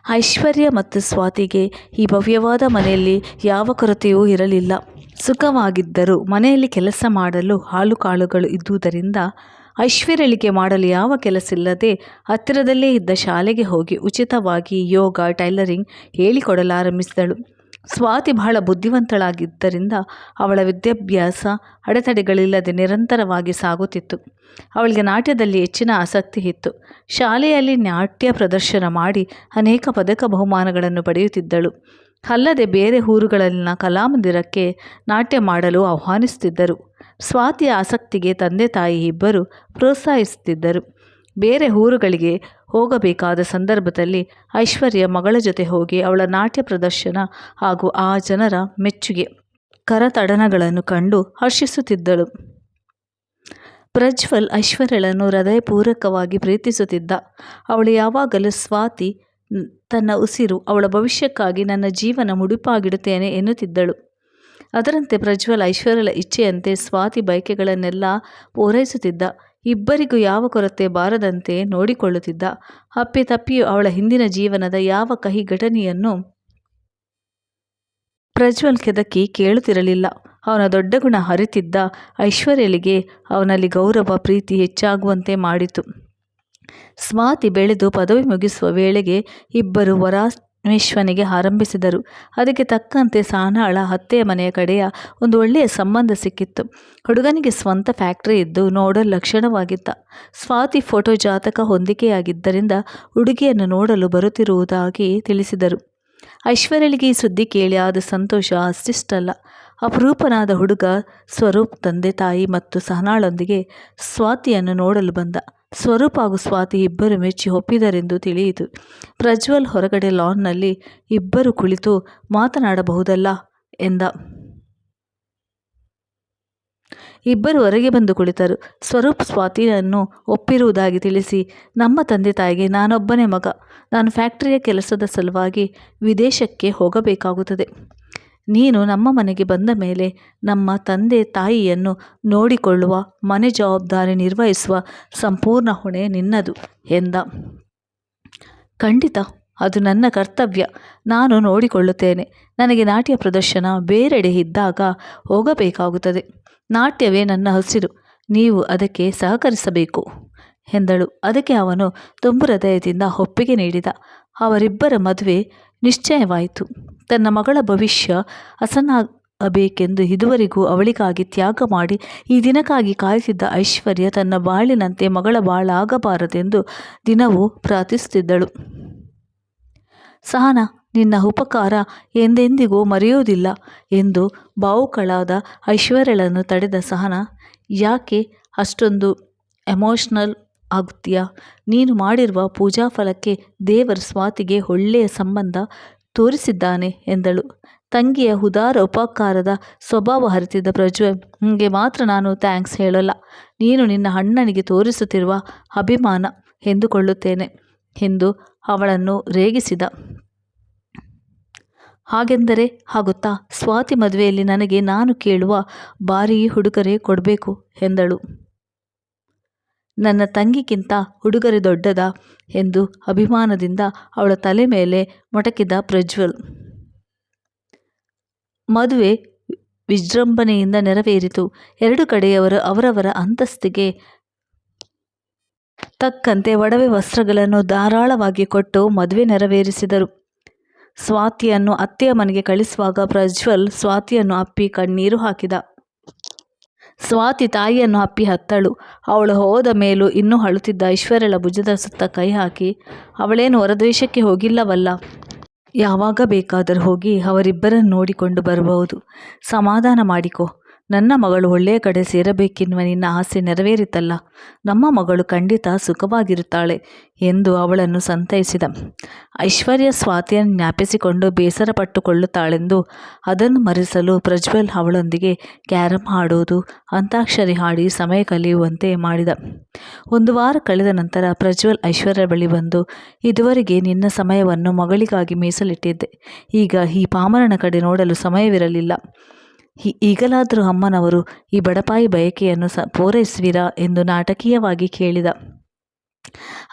ಐಶ್ವರ್ಯ ಮತ್ತು ಸ್ವಾತಿಗೆ ಈ ಭವ್ಯವಾದ ಮನೆಯಲ್ಲಿ ಯಾವ ಕೊರತೆಯೂ ಇರಲಿಲ್ಲ. ಸುಖವಾಗಿದ್ದರು. ಮನೆಯಲ್ಲಿ ಕೆಲಸ ಮಾಡಲು ಹಾಳು ಕಾಳುಗಳು ಇದ್ದುದರಿಂದ ಐಶ್ವರ್ಯಳಿಗೆ ಮಾಡಲು ಯಾವ ಕೆಲಸ ಇಲ್ಲದೆ ಹತ್ತಿರದಲ್ಲೇ ಇದ್ದ ಶಾಲೆಗೆ ಹೋಗಿ ಉಚಿತವಾಗಿ ಯೋಗ, ಟೈಲರಿಂಗ್ ಹೇಳಿಕೊಡಲಾರಂಭಿಸಿದಳು. ಸ್ವಾತಿ ಬಹಳ ಬುದ್ಧಿವಂತಳಾಗಿದ್ದರಿಂದ ಅವಳ ವಿದ್ಯಾಭ್ಯಾಸ ಅಡೆತಡೆಗಳಿಲ್ಲದೆ ನಿರಂತರವಾಗಿ ಸಾಗುತ್ತಿತ್ತು. ಅವಳಿಗೆ ನಾಟ್ಯದಲ್ಲಿ ಹೆಚ್ಚಿನ ಆಸಕ್ತಿ ಇತ್ತು. ಶಾಲೆಯಲ್ಲಿ ನಾಟ್ಯ ಪ್ರದರ್ಶನ ಮಾಡಿ ಅನೇಕ ಪದಕ ಬಹುಮಾನಗಳನ್ನು ಪಡೆಯುತ್ತಿದ್ದಳು. ಅಲ್ಲದೆ ಬೇರೆ ಊರುಗಳಲ್ಲಿನ ಕಲಾಮಂದಿರಕ್ಕೆ ನಾಟ್ಯ ಮಾಡಲು ಆಹ್ವಾನಿಸುತ್ತಿದ್ದರು. ಸ್ವಾತಿಯ ಆಸಕ್ತಿಗೆ ತಂದೆ ತಾಯಿ ಇಬ್ಬರು ಪ್ರೋತ್ಸಾಹಿಸುತ್ತಿದ್ದರು. ಬೇರೆ ಊರುಗಳಿಗೆ ಹೋಗಬೇಕಾದ ಸಂದರ್ಭದಲ್ಲಿ ಐಶ್ವರ್ಯ ಮಗಳ ಜೊತೆ ಹೋಗಿ ಅವಳ ನಾಟ್ಯ ಪ್ರದರ್ಶನ ಹಾಗೂ ಆ ಜನರ ಮೆಚ್ಚುಗೆ, ಕರತಡನಗಳನ್ನು ಕಂಡು ಹರ್ಷಿಸುತ್ತಿದ್ದಳು. ಪ್ರಜ್ವಲ್ ಐಶ್ವರ್ಯಳನ್ನು ಹೃದಯಪೂರ್ವಕವಾಗಿ ಪ್ರೀತಿಸುತ್ತಿದ್ದ. ಅವಳು ಯಾವಾಗಲೂ ಸ್ವಾತಿ ತನ್ನ ಉಸಿರು, ಅವಳ ಭವಿಷ್ಯಕ್ಕಾಗಿ ನನ್ನ ಜೀವನ ಮುಡುಪಾಗಿಡುತ್ತೇನೆ ಎನ್ನುತ್ತಿದ್ದಳು. ಅದರಂತೆ ಪ್ರಜ್ವಲ್ ಐಶ್ವರ್ಯಳ ಇಚ್ಛೆಯಂತೆ ಸ್ವಾತಿ ಬಯಕೆಗಳನ್ನೆಲ್ಲ ಪೂರೈಸುತ್ತಿದ್ದ. ಇಬ್ಬರಿಗೂ ಯಾವ ಕೊರತೆ ಬಾರದಂತೆ ನೋಡಿಕೊಳ್ಳುತ್ತಿದ್ದ. ಅಪ್ಪಿತಪ್ಪಿಯೂ ಅವಳ ಹಿಂದಿನ ಜೀವನದ ಯಾವ ಕಹಿ ಘಟನೆಯನ್ನು ಪ್ರಜ್ವಲ್ ಕೆದಕಿ ಕೇಳುತ್ತಿರಲಿಲ್ಲ. ಅವನ ದೊಡ್ಡ ಗುಣ ಅರಿತಿದ್ದ ಐಶ್ವರ್ಯಳಿಗೆ ಅವನಲ್ಲಿ ಗೌರವ, ಪ್ರೀತಿ ಹೆಚ್ಚಾಗುವಂತೆ ಮಾಡಿತು. ಸ್ವಾತಿ ಬೆಳೆದು ಪದವಿ ಮುಗಿಸುವ ವೇಳೆಗೆ ಇಬ್ಬರು ವರಾನ್ವೇಷಣೆಗೆ ಆರಂಭಿಸಿದರು. ಅದಕ್ಕೆ ತಕ್ಕಂತೆ ಸಾನಾಳ ಅತ್ತೆಯ ಮನೆಯ ಕಡೆಯ ಒಂದು ಒಳ್ಳೆಯ ಸಂಬಂಧ ಸಿಕ್ಕಿತ್ತು. ಹುಡುಗನಿಗೆ ಸ್ವಂತ ಫ್ಯಾಕ್ಟರಿ ಇದ್ದು ನೋಡಲು ಲಕ್ಷಣವಾಗಿದ್ದ. ಸ್ವಾತಿ ಫೋಟೋ ಜಾತಕ ಹೊಂದಿಕೆಯಾಗಿದ್ದರಿಂದ ಹುಡುಗಿಯನ್ನು ನೋಡಲು ಬರುತ್ತಿರುವುದಾಗಿ ತಿಳಿಸಿದರು. ಐಶ್ವರ್ಯಳಿಗೆ ಈ ಸುದ್ದಿ ಕೇಳಿ ಆದ ಸಂತೋಷ ಅಷ್ಟಿಷ್ಟಲ್ಲ. ಅಪರೂಪನಾದ ಹುಡುಗ ಸ್ವರೂಪ್ ತಂದೆ ತಾಯಿ ಮತ್ತು ಸಹನಾಳೊಂದಿಗೆ ಸ್ವಾತಿಯನ್ನು ನೋಡಲು ಬಂದ. ಸ್ವರೂಪ್ ಹಾಗೂ ಸ್ವಾತಿ ಇಬ್ಬರು ಮೆಚ್ಚಿ ಒಪ್ಪಿದರೆಂದು ತಿಳಿಯಿತು. ಪ್ರಜ್ವಲ್ ಹೊರಗಡೆ ಲಾನ್ನಲ್ಲಿ ಇಬ್ಬರು ಕುಳಿತು ಮಾತನಾಡಬಹುದಲ್ಲ ಎಂದ. ಇಬ್ಬರು ಹೊರಗೆ ಬಂದು ಕುಳಿತರು. ಸ್ವರೂಪ್ ಸ್ವಾತಿಯನ್ನು ಒಪ್ಪಿರುವುದಾಗಿ ತಿಳಿಸಿ, ನಮ್ಮ ತಂದೆ ತಾಯಿಗೆ ನಾನೊಬ್ಬನೇ ಮಗ. ನಾನು ಫ್ಯಾಕ್ಟರಿಯ ಕೆಲಸದ ಸಲುವಾಗಿ ವಿದೇಶಕ್ಕೆ ಹೋಗಬೇಕಾಗುತ್ತದೆ. ನೀನು ನಮ್ಮ ಮನೆಗೆ ಬಂದ ಮೇಲೆ ನಮ್ಮ ತಂದೆ ತಾಯಿಯನ್ನು ನೋಡಿಕೊಳ್ಳುವ, ಮನೆ ಜವಾಬ್ದಾರಿ ನಿರ್ವಹಿಸುವ ಸಂಪೂರ್ಣ ಹೊಣೆ ನಿನ್ನದು ಎಂದ. ಖಂಡಿತ, ಅದು ನನ್ನ ಕರ್ತವ್ಯ. ನಾನು ನೋಡಿಕೊಳ್ಳುತ್ತೇನೆ. ನನಗೆ ನಾಟ್ಯ ಪ್ರದರ್ಶನ ಬೇರೆಡೆ ಇದ್ದಾಗ ಹೋಗಬೇಕಾಗುತ್ತದೆ. ನಾಟ್ಯವೇ ನನ್ನ ಹಸಿರು. ನೀವು ಅದಕ್ಕೆ ಸಹಕರಿಸಬೇಕು ಎಂದಳು. ಅದಕ್ಕೆ ಅವನು ತುಂಬು ಹೃದಯದಿಂದ ಒಪ್ಪಿಗೆ ನೀಡಿದ. ಅವರಿಬ್ಬರ ಮದುವೆ ನಿಶ್ಚಯವಾಯಿತು. ತನ್ನ ಮಗಳ ಭವಿಷ್ಯ ಬೇಕೆಂದು ಇದುವರೆಗೂ ಅವಳಿಗಾಗಿ ತ್ಯಾಗ ಮಾಡಿ ಈ ದಿನಕ್ಕಾಗಿ ಕಾಯುತ್ತಿದ್ದ ಐಶ್ವರ್ಯ ತನ್ನ ಬಾಳಿನಂತೆ ಮಗಳ ಬಾಳಾಗಬಾರದೆಂದು ದಿನವೂ ಪ್ರಾರ್ಥಿಸುತ್ತಿದ್ದಳು. ಸಹನಾ, ನಿನ್ನ ಉಪಕಾರ ಎಂದೆಂದಿಗೂ ಮರೆಯುವುದಿಲ್ಲ ಎಂದು ಭಾವುಕಳಾದ ಐಶ್ವರ್ಯಳನ್ನು ತಡೆದ ಸಹನಾ, ಯಾಕೆ ಅಷ್ಟೊಂದು ಎಮೋಷ್ನಲ್ ಆಗುತ್ತೀಯಾ? ನೀನು ಮಾಡಿರುವ ಪೂಜಾ ಫಲಕ್ಕೆ ದೇವರು ಸ್ವಾತಿಗೆ ಒಳ್ಳೆಯ ಸಂಬಂಧ ತೋರಿಸಿದ್ದಾನೆ ಎಂದಳು. ತಂಗಿಯ ಉದಾರ ಉಪಕಾರದ ಸ್ವಭಾವ ಅರಿತಿದ್ದ ಪ್ರಜ್ವಲ್, ನಿಮಗೆ ಮಾತ್ರ ನಾನು ಥ್ಯಾಂಕ್ಸ್ ಹೇಳೋಲ್ಲ, ನೀನು ನಿನ್ನ ಅಣ್ಣನಿಗೆ ತೋರಿಸುತ್ತಿರುವ ಅಭಿಮಾನ ಎಂದುಕೊಳ್ಳುತ್ತೇನೆ ಎಂದು ಅವಳನ್ನು ರೇಗಿಸಿದ. ಹಾಗೆಂದರೆ ಆಗುತ್ತಾ? ಸ್ವಾತಿ ಮದುವೆಯಲ್ಲಿ ನನಗೆ ನಾನು ಕೇಳುವ ಭಾರೀ ಉಡುಗೊರೆ ಕೊಡಬೇಕು ಎಂದಳು. ನನ್ನ ತಂಗಿಗಿಂತ ಉಡುಗೊರೆ ದೊಡ್ಡದಾ ಎಂದು ಅಭಿಮಾನದಿಂದ ಅವಳ ತಲೆ ಮೇಲೆ ಮೊಟಕಿದ ಪ್ರಜ್ವಲ್. ಮದುವೆ ವಿಜೃಂಭಣೆಯಿಂದ ನೆರವೇರಿತು. ಎರಡು ಕಡೆಯವರು ಅವರವರ ಅಂತಸ್ತಿಗೆ ತಕ್ಕಂತೆ ಒಡವೆ ವಸ್ತ್ರಗಳನ್ನು ಧಾರಾಳವಾಗಿ ಕೊಟ್ಟು ಮದುವೆ ನೆರವೇರಿಸಿದರು. ಸ್ವಾತಿಯನ್ನು ಅತ್ತೆಯ ಮನೆಗೆ ಕಳಿಸುವಾಗ ಪ್ರಜ್ವಲ್ ಸ್ವಾತಿಯನ್ನು ಅಪ್ಪಿ ಕಣ್ಣೀರು ಹಾಕಿದ. ಸ್ವಾತಿ ತಾಯಿಯನ್ನು ಅಪ್ಪಿ ಹತ್ತಳು. ಅವಳು ಹೋದ ಮೇಲೂ ಇನ್ನೂ ಅಳುತ್ತಿದ್ದ ಐಶ್ವರ್ಯಳ ಭುಜದ ಸುತ್ತ ಕೈ ಹಾಕಿ, ಅವಳೇನು ಹೊರದೇಶಕ್ಕೆ ಹೋಗಿಲ್ಲವಲ್ಲ, ಯಾವಾಗ ಬೇಕಾದರೂ ಹೋಗಿ ಅವರಿಬ್ಬರನ್ನು ನೋಡಿಕೊಂಡು ಬರಬಹುದು, ಸಮಾಧಾನ ಮಾಡಿಕೊ. ನನ್ನ ಮಗಳು ಒಳ್ಳೆಯ ಕಡೆ ಸೇರಬೇಕೆನ್ನುವ ನಿನ್ನ ಆಸೆ ನೆರವೇರಿತಲ್ಲ, ನಮ್ಮ ಮಗಳು ಖಂಡಿತ ಸುಖವಾಗಿರುತ್ತಾಳೆ ಎಂದು ಅವಳನ್ನು ಸಂತೈಸಿದ. ಐಶ್ವರ್ಯ ಸ್ವಾತಿಯನ್ನು ಜ್ಞಾಪಿಸಿಕೊಂಡು ಬೇಸರ ಪಟ್ಟುಕೊಳ್ಳುತ್ತಾಳೆಂದು ಅದನ್ನು ಮರೆಸಲು ಪ್ರಜ್ವಲ್ ಅವಳೊಂದಿಗೆ ಕ್ಯಾರಂ ಆಡೋದು, ಅಂತಾಕ್ಷರಿ ಆಡಿ ಸಮಯ ಕಳೆಯುವಂತೆ ಮಾಡಿದ. ಒಂದು ವಾರ ಕಳೆದ ನಂತರ ಪ್ರಜ್ವಲ್ ಐಶ್ವರ್ಯ ಬಳಿ ಬಂದು, ಇದುವರೆಗೆ ನಿನ್ನ ಸಮಯವನ್ನು ಮಗಳಿಗಾಗಿ ಮೀಸಲಿಟ್ಟಿದ್ದೆ, ಈಗ ಈ ಪಾಮರನ ಕಡೆ ನೋಡಲು ಸಮಯವಿರಲಿಲ್ಲ, ಈಗಲಾದರೂ ಅಮ್ಮನವರು ಈ ಬಡಪಾಯಿ ಬಯಕೆಯನ್ನು ಪೂರೈಸುವಿರಾ ಎಂದು ನಾಟಕೀಯವಾಗಿ ಕೇಳಿದ.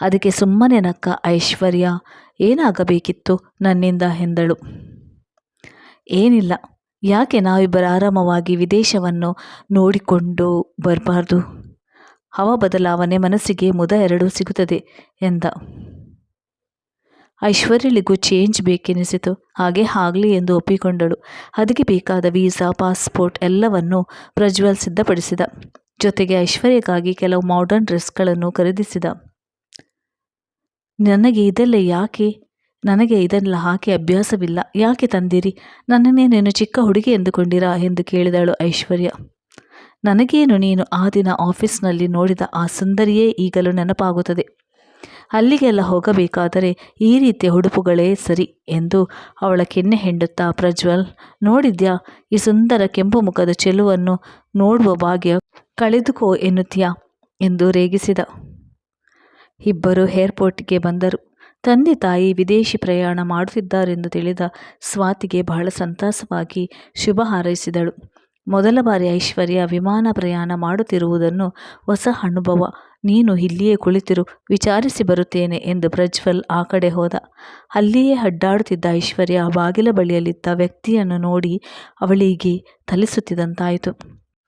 ಅದಕ್ಕೆ ಸುಮ್ಮನೆ ನಕ್ಕ ಐಶ್ವರ್ಯ. ಏನಾಗಬೇಕಿತ್ತು ನನ್ನಿಂದ ಎಂದಳು. ಏನಿಲ್ಲ, ಯಾಕೆ ನಾವಿಬ್ಬರು ಆರಾಮವಾಗಿ ವಿದೇಶವನ್ನು ನೋಡಿಕೊಂಡು ಬರಬಾರ್ದು? ಹವ ಬದಲಾವಣೆ ಮನಸ್ಸಿಗೆ ಮುದ ಎರಡೂ ಸಿಗುತ್ತದೆ ಎಂದ. ಐಶ್ವರ್ಯಳಿಗೂ ಚೇಂಜ್ ಬೇಕೆನಿಸಿತು. ಹಾಗೆ ಆಗಲಿ ಎಂದು ಒಪ್ಪಿಕೊಂಡಳು. ಅದಕ್ಕೆ ಬೇಕಾದ ವೀಸಾ, ಪಾಸ್ಪೋರ್ಟ್ ಎಲ್ಲವನ್ನೂ ಪ್ರಜ್ವಲ್ ಸಿದ್ಧಪಡಿಸಿದ. ಜೊತೆಗೆ ಐಶ್ವರ್ಯಕ್ಕಾಗಿ ಕೆಲವು ಮಾಡರ್ನ್ ಡ್ರೆಸ್ಗಳನ್ನು ಖರೀದಿಸಿದ. ನನಗೆ ಇದೆಲ್ಲ ಹಾಕಿ ಅಭ್ಯಾಸವಿಲ್ಲ, ಯಾಕೆ ತಂದಿರಿ? ನನ್ನನ್ನೇನೇನು ಚಿಕ್ಕ ಹುಡುಗಿ ಎಂದುಕೊಂಡಿರಾ ಎಂದು ಕೇಳಿದಳು ಐಶ್ವರ್ಯ. ನನಗೇನು, ನೀನು ಆ ದಿನ ಆಫೀಸ್ನಲ್ಲಿ ನೋಡಿದ ಆ ಸುಂದರಿಯೇ ಈಗಲೂ ನೆನಪಾಗುತ್ತದೆ. ಅಲ್ಲಿಗೆಲ್ಲ ಹೋಗಬೇಕಾದರೆ ಈ ರೀತಿಯ ಉಡುಪುಗಳೇ ಸರಿ ಎಂದು ಅವಳ ಕೆನ್ನೆ ಹಿಂಡುತ್ತಾ ಪ್ರಜ್ವಲ್, ನೋಡಿದ್ಯಾ ಈ ಸುಂದರ ಕೆಂಪು ಮುಖದ ಚೆಲುವನ್ನು, ನೋಡುವ ಭಾಗ್ಯ ಕಳೆದುಕೋ ಎನ್ನುತ್ತೀಯಾ ಎಂದು ರೇಗಿಸಿದ. ಇಬ್ಬರು ಏರ್ಪೋರ್ಟ್ಗೆ ಬಂದರು. ತಂದೆ ತಾಯಿ ವಿದೇಶಿ ಪ್ರಯಾಣ ಮಾಡುತ್ತಿದ್ದಾರೆಂದು ತಿಳಿದ ಸ್ವಾತಿಗೆ ಬಹಳ ಸಂತಸವಾಗಿ ಶುಭ ಹಾರೈಸಿದಳು. ಮೊದಲ ಬಾರಿ ಐಶ್ವರ್ಯ ವಿಮಾನ ಪ್ರಯಾಣ ಮಾಡುತ್ತಿರುವುದನ್ನು ಹೊಸ ಅನುಭವ. ನೀನು ಇಲ್ಲಿಯೇ ಕುಳಿತಿರು, ವಿಚಾರಿಸಿ ಬರುತ್ತೇನೆ ಎಂದು ಪ್ರಜ್ವಲ್ ಆ ಕಡೆ ಹೋದ. ಅಲ್ಲಿಯೇ ಅಡ್ಡಾಡುತ್ತಿದ್ದ ಐಶ್ವರ್ಯ ಬಾಗಿಲ ಬಳಿಯಲ್ಲಿದ್ದ ವ್ಯಕ್ತಿಯನ್ನು ನೋಡಿ ಅವಳಿಗೆ ಥಳಿಸುತ್ತಿದ್ದಂತಾಯಿತು.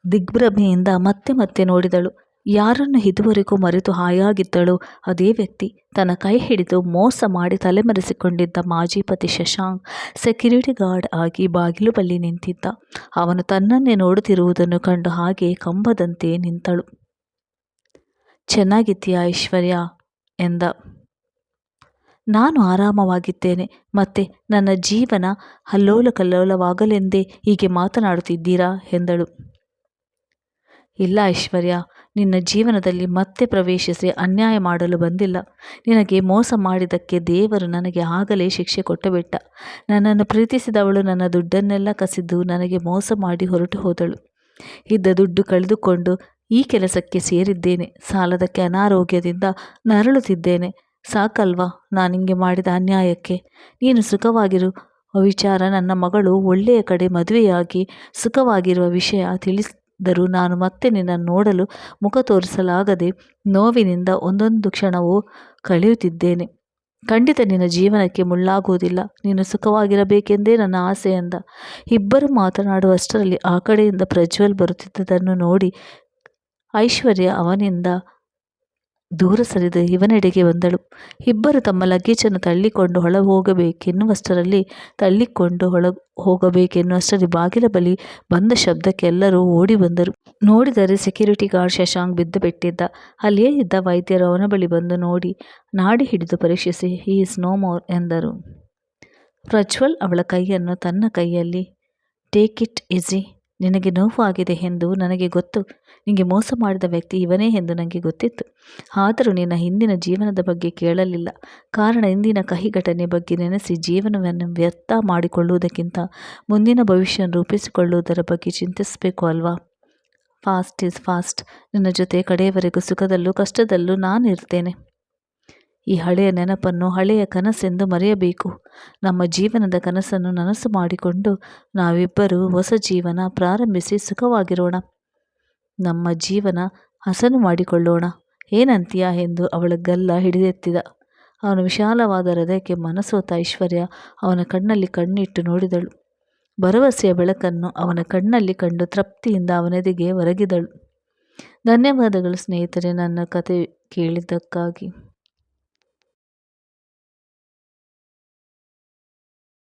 ದಿಗ್ಭ್ರಮೆಯಿಂದ ಮತ್ತೆ ಮತ್ತೆ ನೋಡಿದಳು. ಯಾರನ್ನು ಇದುವರೆಗೂ ಮರೆತು ಹಾಯಾಗಿದ್ದಳೋ ಅದೇ ವ್ಯಕ್ತಿ. ತನ್ನ ಕೈ ಹಿಡಿದು ಮೋಸ ಮಾಡಿ ತಲೆಮರೆಸಿಕೊಂಡಿದ್ದ ಮಾಜಿ ಪತಿ ಶಶಾಂಕ್ ಸೆಕ್ಯೂರಿಟಿ ಗಾರ್ಡ್ ಆಗಿ ಬಾಗಿಲು ಬಳಿ ನಿಂತಿದ್ದ. ಅವನು ತನ್ನನ್ನೇ ನೋಡುತ್ತಿರುವುದನ್ನು ಕಂಡು ಹಾಗೆ ಕಂಬದಂತೆ ನಿಂತಳು. ಚೆನ್ನಾಗಿದ್ದೀಯಾ ಐಶ್ವರ್ಯ ಎಂದ. ನಾನು ಆರಾಮವಾಗಿದ್ದೇನೆ, ಮತ್ತೆ ನನ್ನ ಜೀವನ ಅಲ್ಲೋಲ ಕಲ್ಲೋಲವಾಗಲೆಂದೇ ಹೀಗೆ ಮಾತನಾಡುತ್ತಿದ್ದೀರಾ ಎಂದಳು. ಇಲ್ಲ ಐಶ್ವರ್ಯ, ನಿನ್ನ ಜೀವನದಲ್ಲಿ ಮತ್ತೆ ಪ್ರವೇಶಿಸಿ ಅನ್ಯಾಯ ಮಾಡಲು ಬಂದಿಲ್ಲ. ನಿನಗೆ ಮೋಸ ಮಾಡಿದ್ದಕ್ಕೆ ದೇವರು ನನಗೆ ಆಗಲೇ ಶಿಕ್ಷೆ ಕೊಟ್ಟುಬಿಟ್ಟ. ನನ್ನನ್ನು ಪ್ರೀತಿಸಿದವಳು ನನ್ನ ದುಡ್ಡನ್ನೆಲ್ಲ ಕಸಿದು ನನಗೆ ಮೋಸ ಮಾಡಿ ಹೊರಟು ಹೋದಳು. ಇದ್ದ ದುಡ್ಡು ಕಳೆದುಕೊಂಡು ಈ ಕೆಲಸಕ್ಕೆ ಸೇರಿದ್ದೇನೆ. ಸಾಲದಕ್ಕೆ ಅನಾರೋಗ್ಯದಿಂದ ನರಳುತ್ತಿದ್ದೇನೆ. ಸಾಕಲ್ವಾ ನಾನಿಂಗೆ ಮಾಡಿದ ಅನ್ಯಾಯಕ್ಕೆ? ನೀನು ಸುಖವಾಗಿರುವ ವಿಚಾರ, ನನ್ನ ಮಗಳು ಒಳ್ಳೆಯ ಕಡೆ ಮದುವೆಯಾಗಿ ಸುಖವಾಗಿರುವ ವಿಷಯ ತಿಳಿಸಿದರೂ ನಾನು ಮತ್ತೆ ನಿನ್ನನ್ನು ನೋಡಲು ಮುಖ ತೋರಿಸಲಾಗದೆ ನೋವಿನಿಂದ ಒಂದೊಂದು ಕ್ಷಣವೂ ಕಳೆಯುತ್ತಿದ್ದೇನೆ. ಖಂಡಿತ ನಿನ್ನ ಜೀವನಕ್ಕೆ ಮುಳ್ಳಾಗುವುದಿಲ್ಲ. ನೀನು ಸುಖವಾಗಿರಬೇಕೆಂದೇ ನನ್ನ ಆಸೆ ಎಂದ. ಇಬ್ಬರು ಮಾತನಾಡುವಷ್ಟರಲ್ಲಿ ಆ ಕಡೆಯಿಂದ ಪ್ರಜ್ವಲ್ ಬರುತ್ತಿದ್ದುದನ್ನು ನೋಡಿ ಐಶ್ವರ್ಯ ಅವನಿಂದ ದೂರ ಸರಿದು ಇವನೆಡೆಗೆ ಬಂದಳು. ಇಬ್ಬರು ತಮ್ಮ ಲಗೇಜನ್ನು ತಳ್ಳಿಕೊಂಡು ಒಳ ಹೋಗಬೇಕೆನ್ನುವಷ್ಟರಲ್ಲಿ ಬಾಗಿಲ ಬಳಿ ಬಂದ ಶಬ್ದಕ್ಕೆ ಎಲ್ಲರೂ ಓಡಿ ಬಂದರು. ನೋಡಿದರೆ ಸೆಕ್ಯೂರಿಟಿ ಗಾರ್ಡ್ ಶಶಾಂಕ್ ಬಿದ್ದು ಬಿಟ್ಟಿದ್ದ. ಅಲ್ಲಿಯೇ ಇದ್ದ ವೈದ್ಯರು ಅವನ ಬಳಿ ಬಂದು ನೋಡಿ ನಾಡಿ ಹಿಡಿದು ಪರೀಕ್ಷಿಸಿ "ಹಿ ಈಸ್ ನೋ ಮೋರ್" ಎಂದರು. ಪ್ರಜ್ವಲ್ ಅವಳ ಕೈಯನ್ನು ತನ್ನ ಕೈಯಲ್ಲಿ "ಟೇಕ್ ಇಟ್ ಈಸಿ. ನಿನಗೆ ನೋವು ಆಗಿದೆ ಎಂದು ನನಗೆ ಗೊತ್ತು. ನಿನಗೆ ಮೋಸ ಮಾಡಿದ ವ್ಯಕ್ತಿ ಇವನೇ ಎಂದು ನನಗೆ ಗೊತ್ತಿತ್ತು. ಆದರೂ ನಿನ್ನ ಹಿಂದಿನ ಜೀವನದ ಬಗ್ಗೆ ಕೇಳಲಿಲ್ಲ. ಕಾರಣ ಇಂದಿನ ಕಹಿ ಘಟನೆ ಬಗ್ಗೆ ನೆನೆಸಿ ಜೀವನವನ್ನು ವ್ಯರ್ಥ ಮಾಡಿಕೊಳ್ಳುವುದಕ್ಕಿಂತ ಮುಂದಿನ ಭವಿಷ್ಯ ರೂಪಿಸಿಕೊಳ್ಳುವುದರ ಬಗ್ಗೆ ಚಿಂತಿಸಬೇಕು ಅಲ್ವಾ? Fast is fast. ನಿನ್ನ ಜೊತೆ ಕಡೆಯವರೆಗೂ ಸುಖದಲ್ಲೂ ಕಷ್ಟದಲ್ಲೂ ನಾನು ಇರ್ತೇನೆ. ಈ ಹಳೆಯ ನೆನಪನ್ನು ಹಳೆಯ ಕನಸೆಂದು ಮರೆಯಬೇಕು. ನಮ್ಮ ಜೀವನದ ಕನಸನ್ನು ನನಸು ಮಾಡಿಕೊಂಡು ನಾವಿಬ್ಬರೂ ಹೊಸ ಜೀವನ ಪ್ರಾರಂಭಿಸಿ ಸುಖವಾಗಿರೋಣ. ನಮ್ಮ ಜೀವನ ಹಸನು ಮಾಡಿಕೊಳ್ಳೋಣ. ಏನಂತೀಯ ಎಂದು ಅವಳ ಗಲ್ಲ ಹಿಡಿದೆತ್ತಿದ. ಅವನ ವಿಶಾಲವಾದ ಹೃದಯಕ್ಕೆ ಮನಸೋತ ಐಶ್ವರ್ಯ ಅವನ ಕಣ್ಣಲ್ಲಿ ಕಣ್ಣಿಟ್ಟು ನೋಡಿದಳು. ಭರವಸೆಯ ಬೆಳಕನ್ನು ಅವನ ಕಣ್ಣಲ್ಲಿ ಕಂಡು ತೃಪ್ತಿಯಿಂದ ಅವನೆದೆಗೆ ಒರಗಿದಳು. ಧನ್ಯವಾದಗಳು ಸ್ನೇಹಿತರೆ, ನನ್ನ ಕತೆ ಕೇಳಿದ್ದಕ್ಕಾಗಿ.